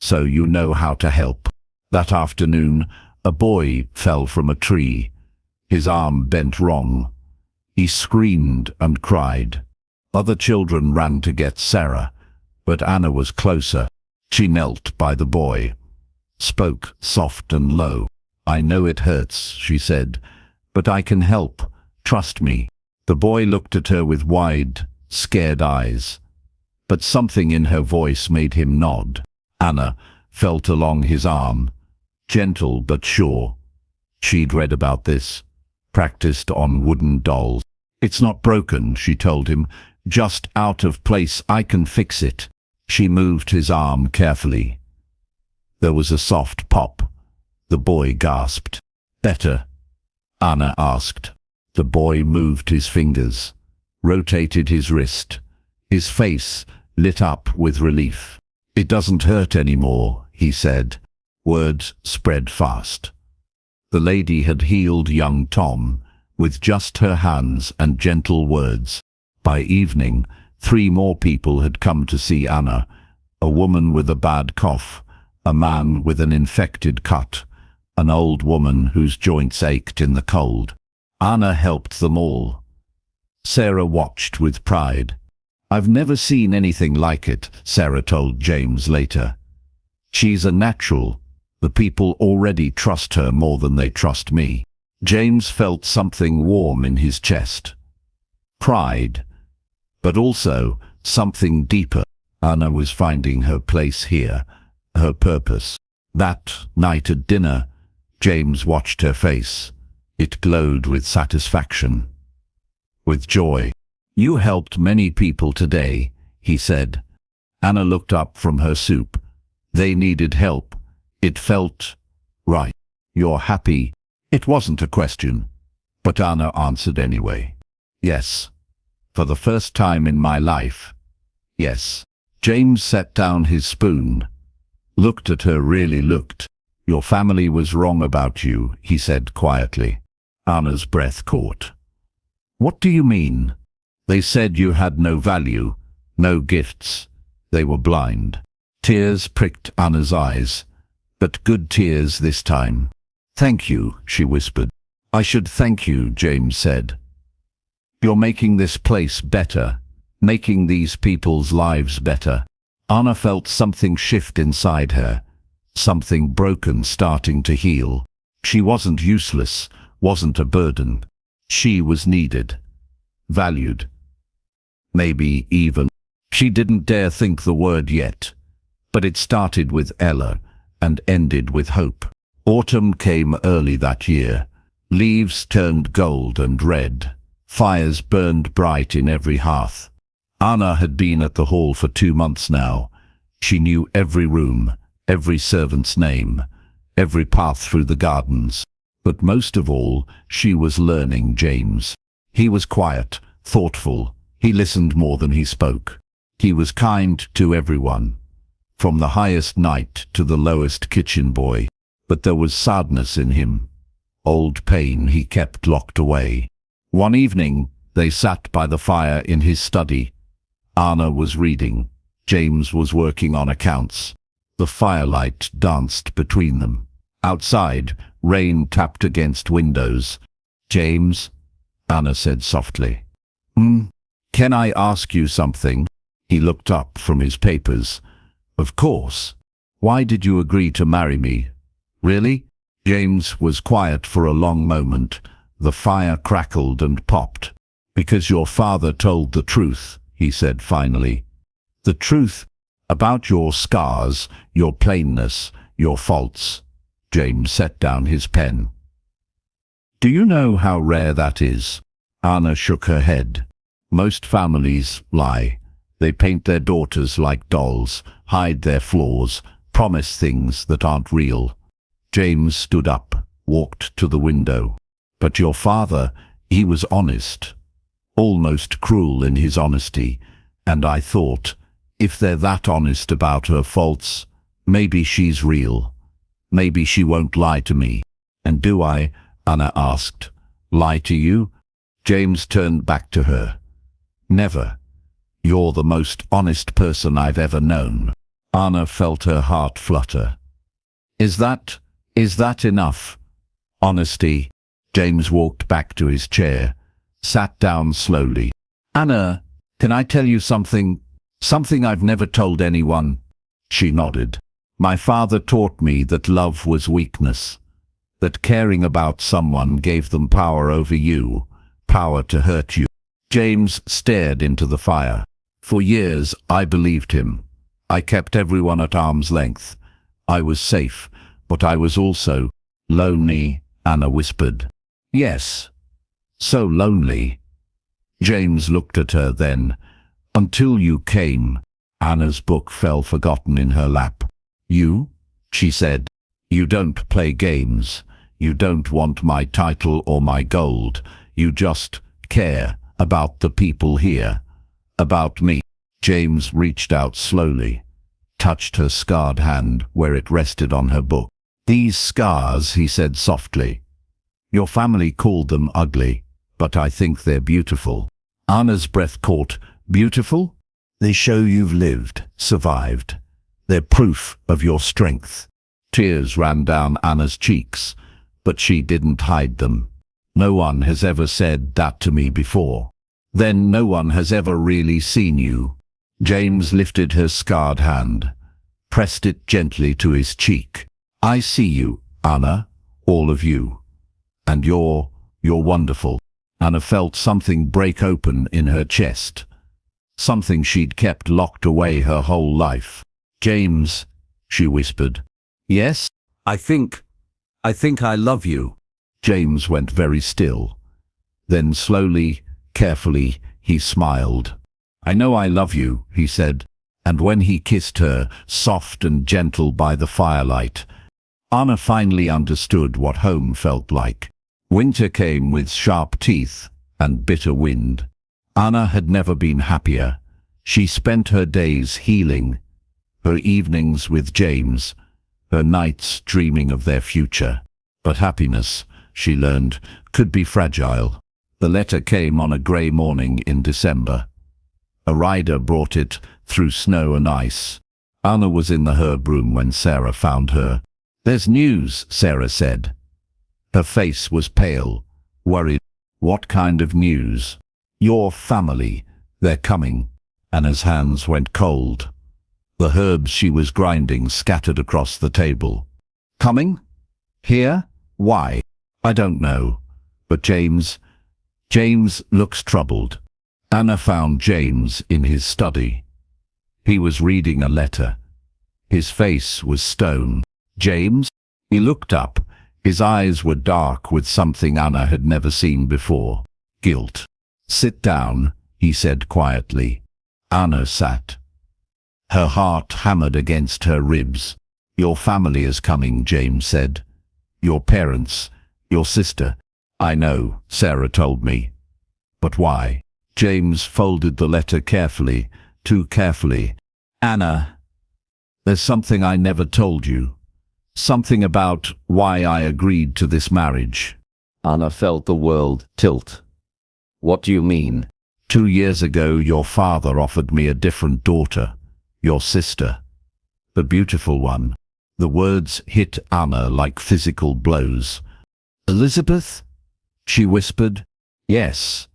so you know how to help." That afternoon, a boy fell from a tree. His arm bent wrong. He screamed and cried. Other children ran to get Sarah, but Anna was closer. She knelt by the boy, spoke soft and low. "I know it hurts," she said, "but I can help. Trust me." The boy looked at her with wide, scared eyes, but something in her voice made him nod. Anna felt along his arm, gentle but sure. She'd read about this, practiced on wooden dolls. "It's not broken," she told him, "just out of place. I can fix it." She moved his arm carefully. There was a soft pop. The boy gasped. "Better?" Anna asked. The boy moved his fingers, rotated his wrist. His face lit up with relief. "It doesn't hurt anymore," he said. Words spread fast. The lady had healed young Tom with just her hands and gentle words. By evening, 3 more people had come to see Anna. A woman with a bad cough, a man with an infected cut, an old woman whose joints ached in the cold. Anna helped them all. Sarah watched with pride. "I've never seen anything like it," Sarah told James later. "She's a natural. The people already trust her more than they trust me." James felt something warm in his chest. Pride, but also something deeper. Anna was finding her place here, her purpose. That night at dinner, James watched her face. It glowed with satisfaction, with joy. "You helped many people today," he said. Anna looked up from her soup. They needed help. It felt right. "You're happy?" It wasn't a question, but Anna answered anyway. "Yes. For the first time in my life. Yes." James set down his spoon, looked at her, really looked. "Your family was wrong about you," he said quietly. Anna's breath caught. "What do you mean?" "They said you had no value, no gifts. They were blind." Tears pricked Anna's eyes, but good tears this time. "Thank you," she whispered. "I should thank you," James said. "You're making this place better, making these people's lives better." Anna felt something shift inside her, something broken starting to heal. She wasn't useless, wasn't a burden. She was needed, valued, maybe even. She She didn't dare think the word yet, but it started with Ella and ended with hope. Autumn came early that year. Leaves turned gold and red. Fires burned bright in every hearth. Anna had been at the hall for 2 months now. She knew every room, every servant's name, every path through the gardens. But most of all, she was learning James. He was quiet, thoughtful. He listened more than he spoke. He was kind to everyone, from the highest knight to the lowest kitchen boy. But there was sadness in him, old pain he kept locked away. One evening, they sat by the fire in his study. Anna was reading. James was working on accounts. The firelight danced between them. Outside, rain tapped against windows. "James," Anna said softly. Can I ask you something?" He looked up from his papers. "Of course. Why did you agree to marry me? Really?" James was quiet for a long moment. The fire crackled and popped. "Because your father told the truth," he said finally. "The truth about your scars, your plainness, your faults." James set down his pen. "Do you know how rare that is?" Anna shook her head. "Most families lie. They paint their daughters like dolls, hide their flaws, promise things that aren't real." James stood up, walked to the window. "But your father, he was honest, almost cruel in his honesty, and I thought, if they're that honest about her faults, maybe she's real. Maybe she won't lie to me." "And do I," Anna asked, "lie to you?" James turned back to her. "Never. You're the most honest person I've ever known." Anna felt her heart flutter. Is that enough? Honesty?" James walked back to his chair, sat down slowly. "Anna, can I tell you something? Something I've never told anyone?" She nodded. "My father taught me that love was weakness, that caring about someone gave them power over you, power to hurt you." James stared into the fire. "For years I believed him. I kept everyone at arm's length. I was safe, but I was also lonely," Anna whispered. "Yes, so lonely." James looked at her then. "Until you came." Anna's book fell forgotten in her lap. "You?" she said. "You don't play games. You don't want my title or my gold. You just care about the people here. About me." James reached out slowly, touched her scarred hand where it rested on her book. "These scars," he said softly. "Your family called them ugly, but I think they're beautiful." Anna's breath caught. "Beautiful? They show you've lived, survived. They're proof of your strength." Tears ran down Anna's cheeks, but she didn't hide them. "No one has ever said that to me before." "Then no one has ever really seen you." James lifted her scarred hand, pressed it gently to his cheek. "I see you, Anna, all of you. And you're wonderful." Anna felt something break open in her chest, something she'd kept locked away her whole life. "James," she whispered. "Yes? I think I love you." James went very still. Then slowly, carefully, he smiled. "I know I love you," he said, and when he kissed her, soft and gentle by the firelight, Anna finally understood what home felt like. Winter came with sharp teeth and bitter wind. Anna had never been happier. She spent her days healing, her evenings with James, her nights dreaming of their future. But happiness, she learned, could be fragile. The letter came on a grey morning in December. A rider brought it through snow and ice. Anna was in the herb room when Sarah found her. "There's news," Sarah said. Her face was pale, worried. "What kind of news?" "Your family. They're coming." Anna's hands went cold. The herbs she was grinding scattered across the table. "Coming? Here? Why?" "I don't know. But James looks troubled." Anna found James in his study. He was reading a letter. His face was stone. James? He looked up. His eyes were dark with something Anna had never seen before. Guilt. Sit down, he said quietly. Anna sat. Her heart hammered against her ribs. Your family is coming, James said. Your parents, your sister. I know, Sarah told me. But why? James folded the letter carefully, too carefully. Anna, there's something I never told you. Something about why I agreed to this marriage. Anna felt the world tilt. What do you mean? 2 years ago, your father offered me a different daughter, your sister. The beautiful one. The words hit Anna like physical blows. Elizabeth? She whispered. Yes.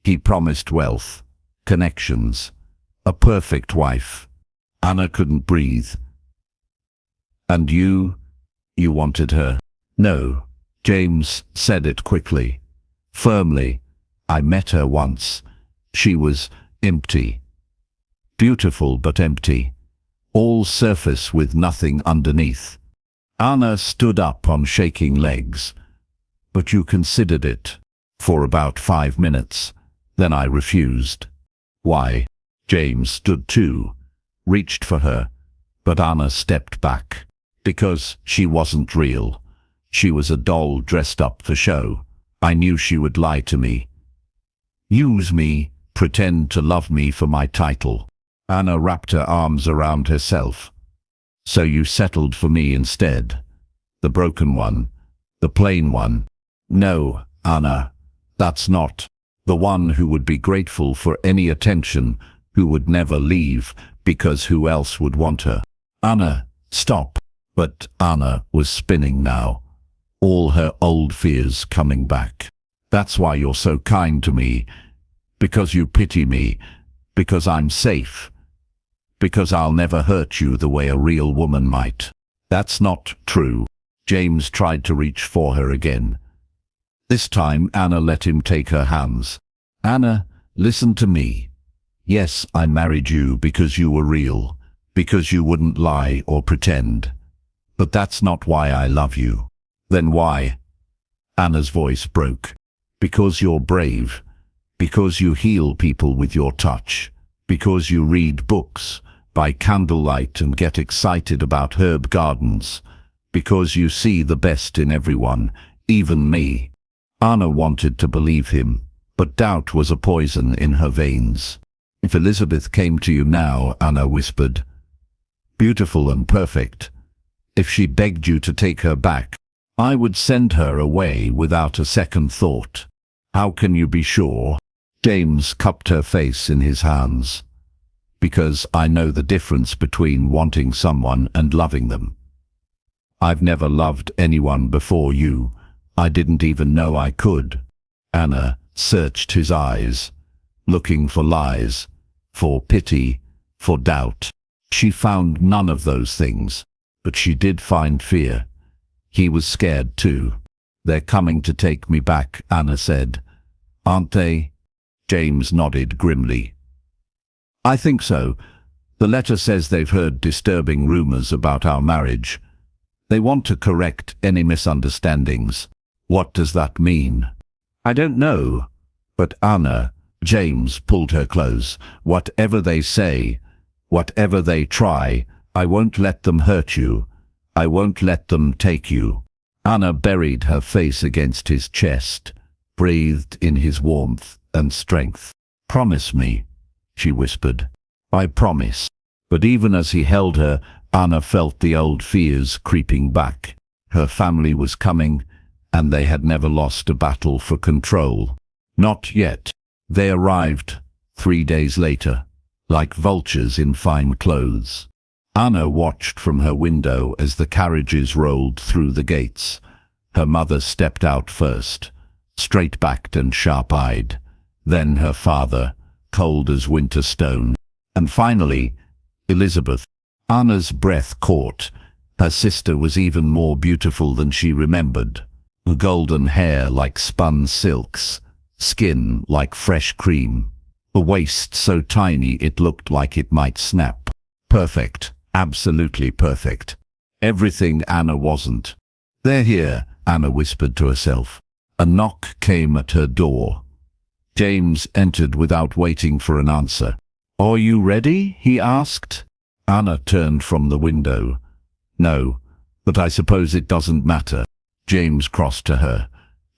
He promised wealth, connections, a perfect wife. Anna couldn't breathe. And you wanted her? No. James said it quickly, firmly. I met her once. She was empty. Beautiful but empty. All surface with nothing underneath. Anna stood up on shaking legs. But you considered it. For about 5 minutes. Then I refused. Why? James stood too, reached for her. But Anna stepped back. Because she wasn't real. She was a doll dressed up for show. I knew she would lie to me. Use me, pretend to love me for my title. Anna wrapped her arms around herself. So you settled for me instead. The broken one. The plain one. No, Anna. That's not. The one who would be grateful for any attention, who would never leave, because who else would want her? Anna, stop. But Anna was spinning now. All her old fears coming back. That's why you're so kind to me. Because you pity me. Because I'm safe. Because I'll never hurt you the way a real woman might. That's not true. James tried to reach for her again. This time Anna let him take her hands. Anna, listen to me. Yes, I married you because you were real. Because you wouldn't lie or pretend. But that's not why I love you. Then why? Anna's voice broke. Because you're brave. Because you heal people with your touch. Because you read books by candlelight and get excited about herb gardens. Because you see the best in everyone, even me. Anna wanted to believe him, but doubt was a poison in her veins. If Elizabeth came to you now, Anna whispered, beautiful and perfect, if she begged you to take her back, I would send her away without a second thought. How can you be sure? James cupped her face in his hands. Because I know the difference between wanting someone and loving them. I've never loved anyone before you. I didn't even know I could. Anna searched his eyes, looking for lies, for pity, for doubt. She found none of those things, but she did find fear. He was scared too. They're coming to take me back, Anna said. Aren't they? James nodded grimly. I think so. The letter says they've heard disturbing rumors about our marriage. They want to correct any misunderstandings. What does that mean? I don't know. But Anna, James pulled her close. Whatever they say, whatever they try, I won't let them hurt you. I won't let them take you. Anna buried her face against his chest, breathed in his warmth and strength. Promise me, she whispered. I promise. But even as he held her, Anna felt the old fears creeping back. Her family was coming, and they had never lost a battle for control. Not yet. They arrived 3 days later, like vultures in fine clothes. Anna watched from her window as the carriages rolled through the gates. Her mother stepped out first, straight-backed and sharp-eyed. Then her father, cold as winter stone. And finally, Elizabeth. Anna's breath caught. Her sister was even more beautiful than she remembered. Golden hair like spun silks, skin like fresh cream, a waist so tiny it looked like it might snap. Perfect. Absolutely perfect. Everything Anna wasn't. They're here, Anna whispered to herself. A knock came at her door. James entered without waiting for an answer. Are you ready? He asked. Anna turned from the window. No, but I suppose it doesn't matter. James crossed to her,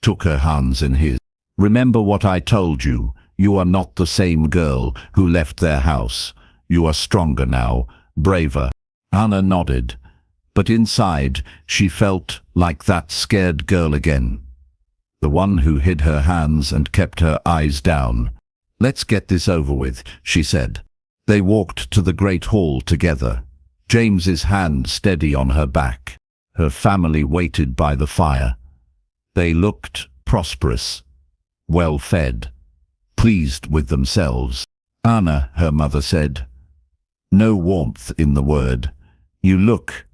took her hands in his. Remember what I told you. You are not the same girl who left their house. You are stronger now, braver. Anna nodded, but inside she felt like that scared girl again. The one who hid her hands and kept her eyes down. Let's get this over with, she said. They walked to the great hall together, James's hand steady on her back. Her family waited by the fire. They looked prosperous, well-fed, pleased with themselves. Anna, her mother said. No warmth in the word. You look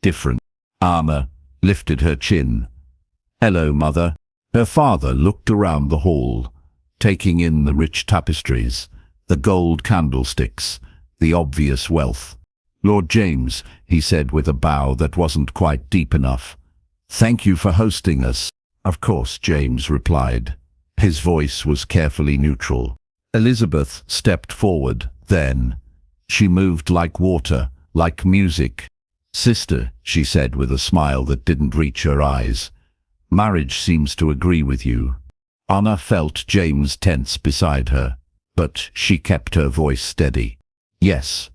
different. Anna lifted her chin. Hello, mother. Her father looked around the hall, taking in the rich tapestries, the gold candlesticks, the obvious wealth. Lord James, he said with a bow that wasn't quite deep enough. Thank you for hosting us. Of course, James replied. His voice was carefully neutral. Elizabeth stepped forward, then. She moved like water, like music. Sister, she said with a smile that didn't reach her eyes. Marriage seems to agree with you. Anna felt James tense beside her, but she kept her voice steady. Yes,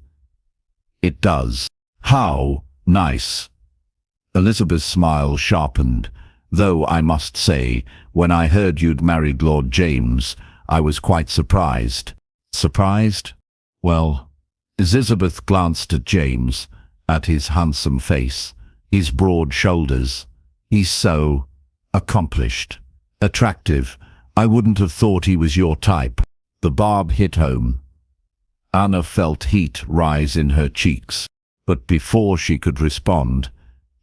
it does. How nice. Elizabeth's smile sharpened, though I must say, when I heard you'd married Lord James, I was quite surprised. Surprised? Well, Elizabeth glanced at James, at his handsome face, his broad shoulders. He's so accomplished, attractive. I wouldn't have thought he was your type. The barb hit home. Anna felt heat rise in her cheeks, but before she could respond,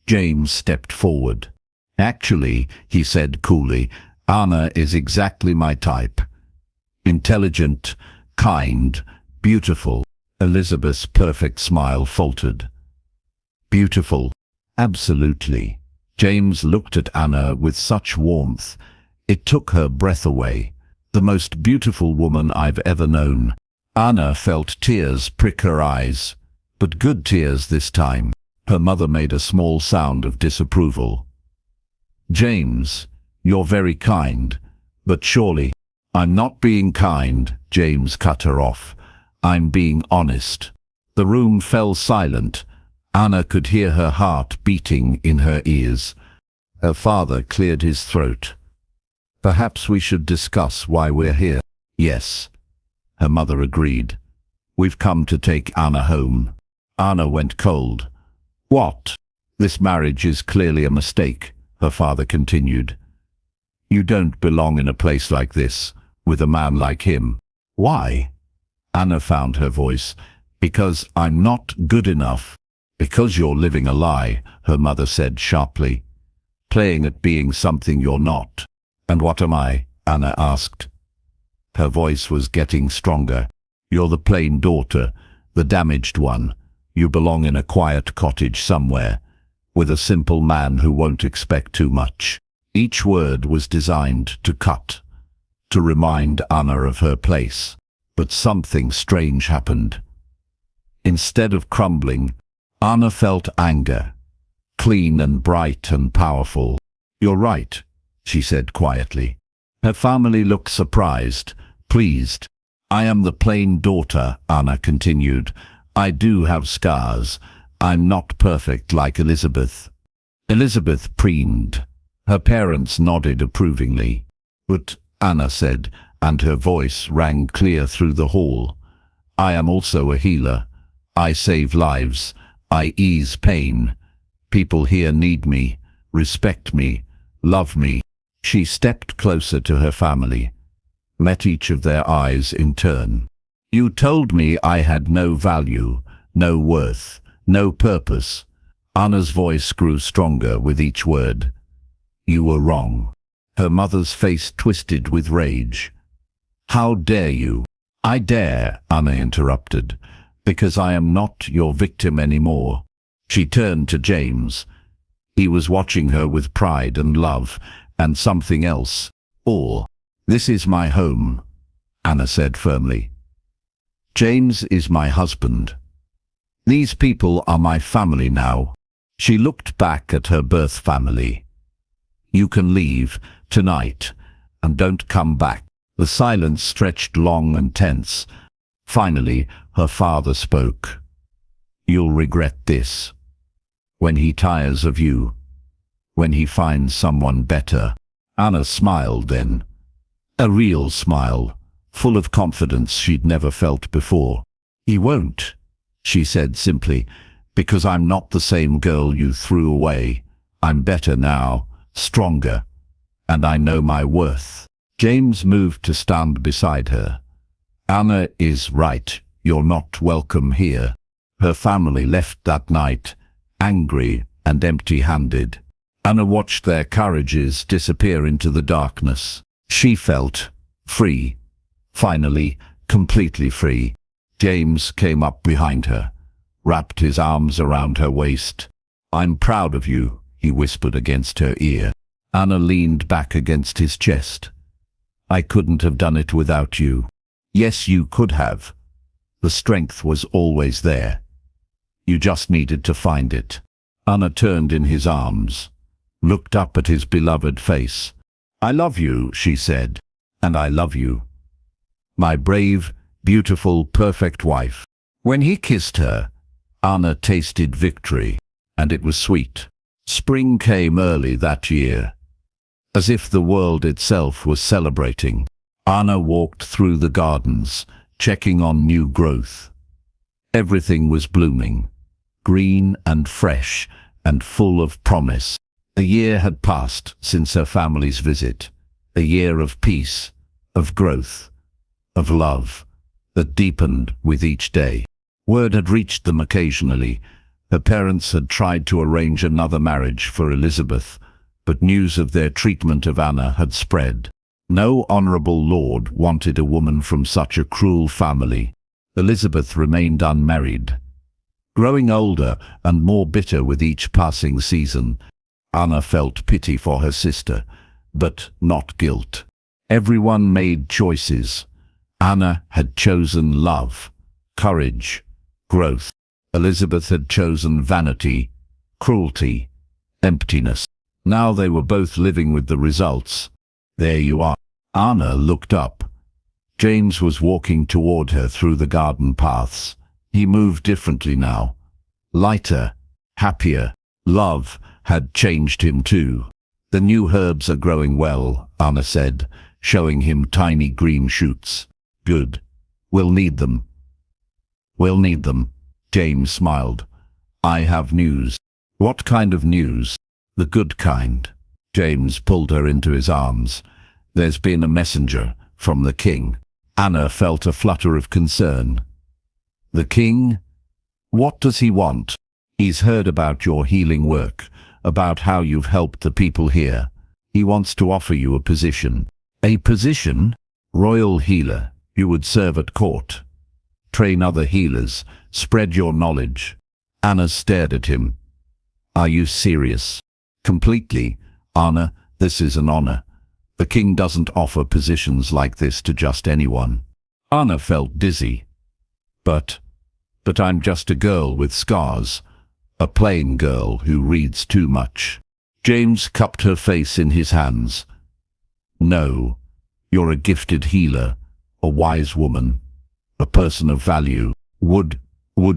James stepped forward. Actually, he said coolly, Anna is exactly my type. Intelligent, kind, beautiful. Elizabeth's perfect smile faltered. Beautiful? Absolutely. James looked at Anna with such warmth. It took her breath away. The most beautiful woman I've ever known. Anna felt tears prick her eyes, but good tears this time. Her mother made a small sound of disapproval. James, you're very kind, but surely. I'm not being kind, James cut her off. I'm being honest. The room fell silent. Anna could hear her heart beating in her ears. Her father cleared his throat. Perhaps we should discuss why we're here. Yes, her mother agreed. We've come to take Anna home. Anna went cold. What? This marriage is clearly a mistake, her father continued. You don't belong in a place like this, with a man like him. Why? Anna found her voice. Because I'm not good enough. Because you're living a lie, her mother said sharply. Playing at being something you're not. And what am I? Anna asked. Her voice was getting stronger. You're the plain daughter, the damaged one. You belong in a quiet cottage somewhere, with a simple man who won't expect too much. Each word was designed to cut, to remind Anna of her place. But something strange happened. Instead of crumbling, Anna felt anger, clean and bright and powerful. You're right, she said quietly. Her family looked surprised, pleased. I am the plain daughter, Anna continued. I do have scars. I'm not perfect like Elizabeth. Elizabeth preened. Her parents nodded approvingly. But, Anna said, and her voice rang clear through the hall, I am also a healer. I save lives. I ease pain. People here need me, respect me, love me. She stepped closer to her family, met each of their eyes in turn. You told me I had no value, no worth, no purpose. Anna's voice grew stronger with each word. You were wrong. Her mother's face twisted with rage. How dare you? I dare, Anna interrupted. Because I am not your victim anymore. She turned to James. He was watching her with pride and love, and something else. All. This is my home, Anna said firmly. James is my husband. These people are my family now. She looked back at her birth family. You can leave tonight, and don't come back. The silence stretched long and tense. Finally, her father spoke. You'll regret this. When he tires of you. When he finds someone better. Anna smiled then. A real smile, full of confidence she'd never felt before. He won't, she said simply, because I'm not the same girl you threw away. I'm better now, stronger, and I know my worth. James moved to stand beside her. Anna is right, you're not welcome here. Her family left that night, angry and empty-handed. Anna watched their carriages disappear into the darkness. She felt free, finally, completely free. James came up behind her, wrapped his arms around her waist. I'm proud of you, he whispered against her ear. Anna leaned back against his chest. I couldn't have done it without you. Yes, you could have. The strength was always there. You just needed to find it. Anna turned in his arms, looked up at his beloved face. I love you, she said, and I love you. My brave, beautiful, perfect wife. When he kissed her, Anna tasted victory, and it was sweet. Spring came early that year, as if the world itself was celebrating. Anna walked through the gardens, checking on new growth. Everything was blooming, green and fresh and full of promise. A year had passed since her family's visit, a year of peace, of growth, of love, that deepened with each day. Word had reached them occasionally. Her parents had tried to arrange another marriage for Elizabeth, but news of their treatment of Anna had spread. No honorable lord wanted a woman from such a cruel family. Elizabeth remained unmarried. Growing older and more bitter with each passing season, Anna felt pity for her sister, but not guilt. Everyone made choices. Anna had chosen love, courage, growth. Elizabeth had chosen vanity, cruelty, emptiness. Now they were both living with the results. There you are. Anna looked up. James was walking toward her through the garden paths. He moved differently now. Lighter, happier. Love had changed him too. The new herbs are growing well, Anna said, showing him tiny green shoots. Good. We'll need them. We'll need them. James smiled. I have news. What kind of news? The good kind. James pulled her into his arms. There's been a messenger from the king. Anna felt a flutter of concern. The king? What does he want? He's heard about your healing work, about how you've helped the people here. He wants to offer you a position. A position? Royal healer. You would serve at court. Train other healers. Spread your knowledge. Anna stared at him. Are you serious? Completely. Anna, this is an honor. The king doesn't offer positions like this to just anyone. Anna felt dizzy. But I'm just a girl with scars. A plain girl who reads too much. James cupped her face in his hands. No, you're a gifted healer, a wise woman, a person of value. Would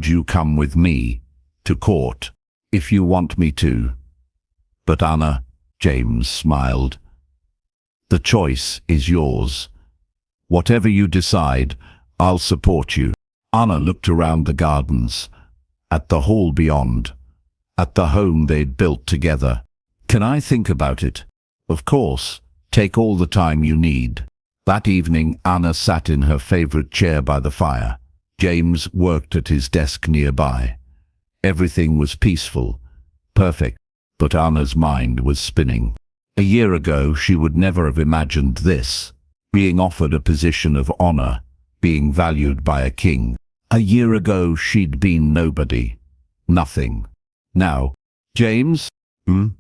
you come with me to court if you want me to? But Anna, James smiled. The choice is yours. Whatever you decide, I'll support you. Anna looked around the gardens, at the hall beyond, at the home they'd built together. Can I think about it? Of course. Take all the time you need. That evening, Anna sat in her favorite chair by the fire. James worked at his desk nearby. Everything was peaceful, perfect, but Anna's mind was spinning. A year ago, she would never have imagined this, being offered a position of honor, being valued by a king. A year ago she'd been nobody. Nothing. Now, James, do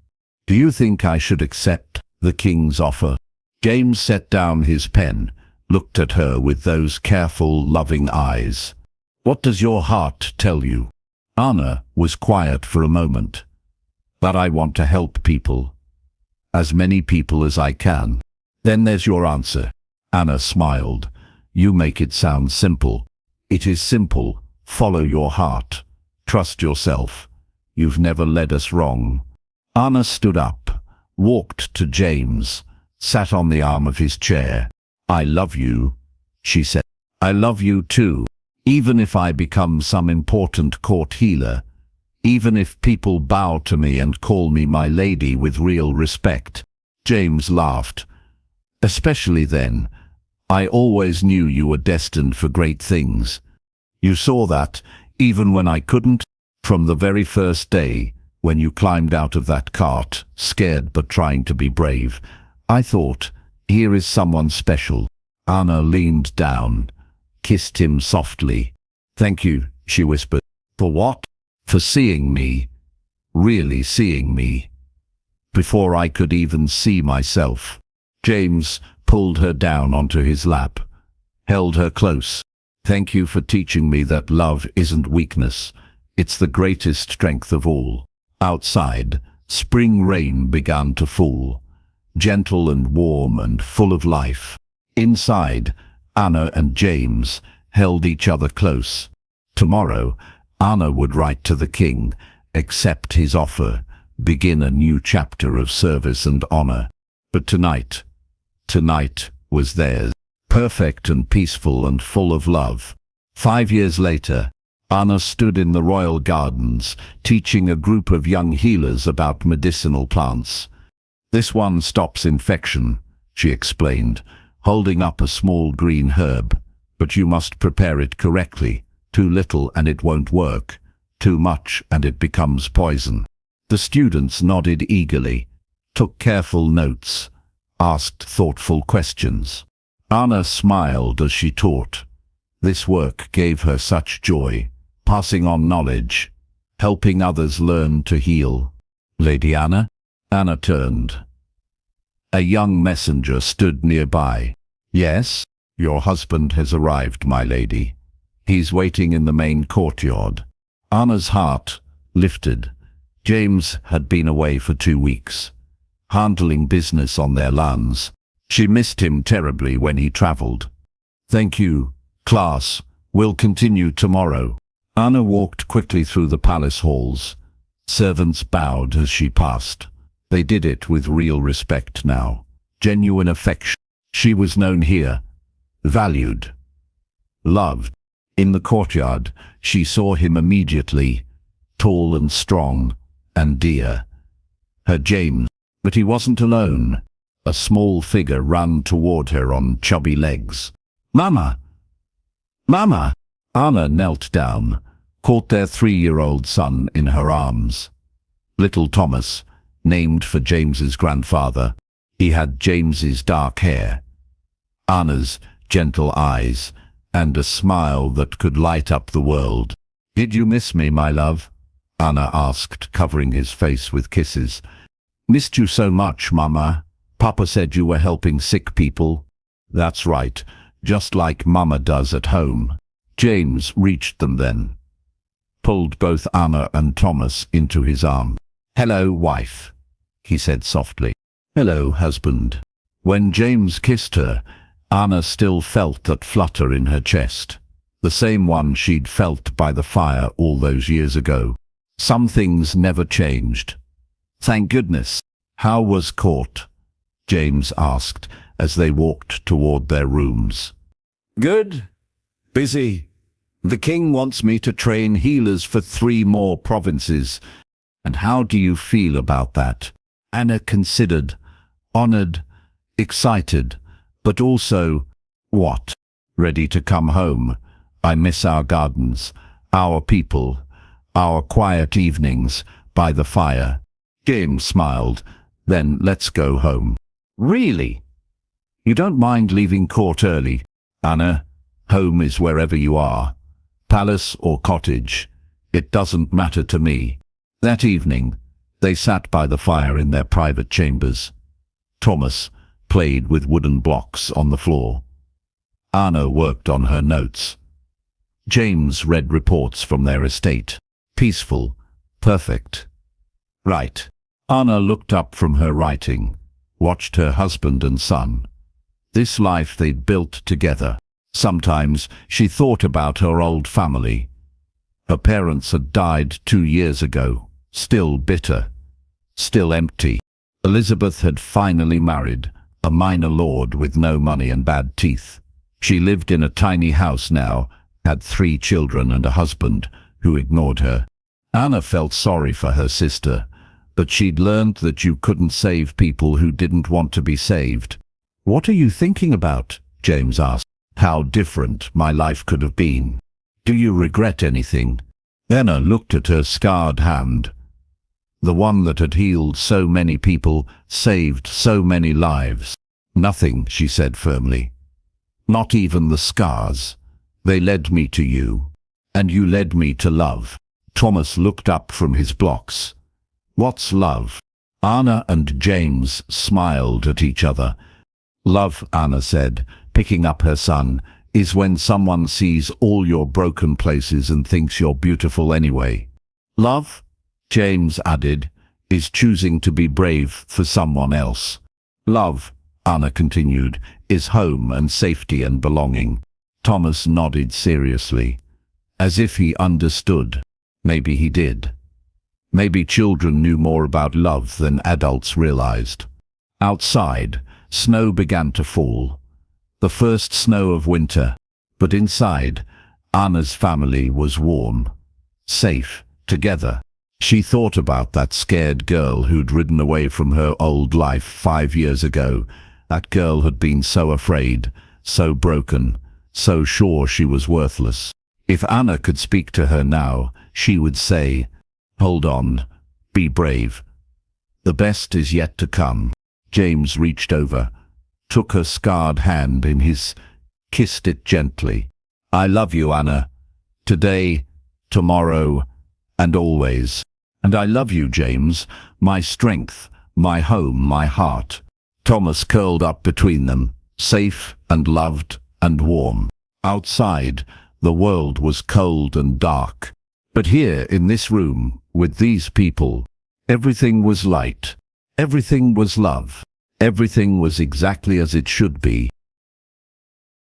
you think I should accept the king's offer? James set down his pen, looked at her with those careful, loving eyes. What does your heart tell you? Anna was quiet for a moment. But I want to help people. As many people as I can. Then there's your answer. Anna smiled. You make it sound simple. It is simple. Follow your heart. Trust yourself. You've never led us wrong. Anna stood up, walked to James, sat on the arm of his chair. I love you, she said. I love you too. Even if I become some important court healer, even if people bow to me and call me my lady with real respect. James laughed. Especially then. I always knew you were destined for great things. You saw that, even when I couldn't, from the very first day, when you climbed out of that cart, scared but trying to be brave. I thought, here is someone special. Anna leaned down, kissed him softly. Thank you, she whispered. For what? For seeing me. Really seeing me. Before I could even see myself. James pulled her down onto his lap, held her close. Thank you for teaching me that love isn't weakness. It's the greatest strength of all. Outside, spring rain began to fall, gentle and warm and full of life. Inside, Anna and James held each other close. Tomorrow, Anna would write to the king, accept his offer, begin a new chapter of service and honor. But tonight was theirs, perfect and peaceful and full of love. 5 years later, Anna stood in the royal gardens, teaching a group of young healers about medicinal plants. This one stops infection, she explained, holding up a small green herb. But you must prepare it correctly. Too little and it won't work. Too much and it becomes poison. The students nodded eagerly, took careful notes, asked thoughtful questions. Anna smiled as she taught. This work gave her such joy, passing on knowledge, helping others learn to heal. Lady Anna? Anna turned. A young messenger stood nearby. Yes, your husband has arrived, my lady. He's waiting in the main courtyard. Anna's heart lifted. James had been away for 2 weeks, handling business on their lands. She missed him terribly when he traveled. Thank you, class. We'll continue tomorrow. Anna walked quickly through the palace halls. Servants bowed as she passed. They did it with real respect now. Genuine affection. She was known here, valued, loved. In the courtyard, she saw him immediately, tall and strong, and dear. Her James. But he wasn't alone. A small figure ran toward her on chubby legs. Mama! Mama! Anna knelt down, caught their 3-year-old son in her arms. Little Thomas, named for James's grandfather. He had James's dark hair, Anna's gentle eyes, and a smile that could light up the world. Did you miss me, my love? Anna asked, covering his face with kisses. Missed you so much, Mama. Papa said you were helping sick people. That's right, just like Mama does at home. James reached them then, pulled both Anna and Thomas into his arms. Hello, wife, he said softly. Hello, husband. When James kissed her, Anna still felt that flutter in her chest, the same one she'd felt by the fire all those years ago. Some things never changed. Thank goodness. How was court? James asked as they walked toward their rooms. Good. Busy. The king wants me to train healers for 3 more provinces. And how do you feel about that? Anna considered, honored, excited, but also, what? Ready to come home. I miss our gardens, our people, our quiet evenings by the fire. James smiled. Then let's go home. Really? You don't mind leaving court early? Anna, home is wherever you are. Palace or cottage, it doesn't matter to me. That evening, they sat by the fire in their private chambers. Thomas played with wooden blocks on the floor. Anna worked on her notes. James read reports from their estate. Peaceful, perfect. Right. Anna looked up from her writing, watched her husband and son. This life they'd built together. Sometimes she thought about her old family. Her parents had died 2 years ago, still bitter, still empty. Elizabeth had finally married a minor lord with no money and bad teeth. She lived in a tiny house now, had 3 children and a husband who ignored her. Anna felt sorry for her sister, but she'd learned that you couldn't save people who didn't want to be saved. "What are you thinking about?" James asked. "How different my life could have been. Do you regret anything?" Anna looked at her scarred hand, the one that had healed so many people, saved so many lives. "Nothing," she said firmly. "Not even the scars. They led me to you, and you led me to love." Thomas looked up from his blocks. "What's love?" Anna and James smiled at each other. "Love," Anna said, picking up her son, "is when someone sees all your broken places and thinks you're beautiful anyway." "Love," James added, "is choosing to be brave for someone else." "Love," Anna continued, "is home and safety and belonging." Thomas nodded seriously, as if he understood. Maybe he did. Maybe children knew more about love than adults realized. Outside, snow began to fall. The first snow of winter. But inside, Anna's family was warm, safe, together. She thought about that scared girl who'd ridden away from her old life 5 years ago. That girl had been so afraid, so broken, so sure she was worthless. If Anna could speak to her now, she would say, "Hold on, be brave. The best is yet to come." James reached over, took her scarred hand in his, kissed it gently. "I love you, Anna. Today, tomorrow, and always. And I love you, James, my strength, my home, my heart." Thomas curled up between them, safe and loved and warm. Outside, the world was cold and dark. But here, in this room, with these people, everything was light. Everything was love. Everything was exactly as it should be.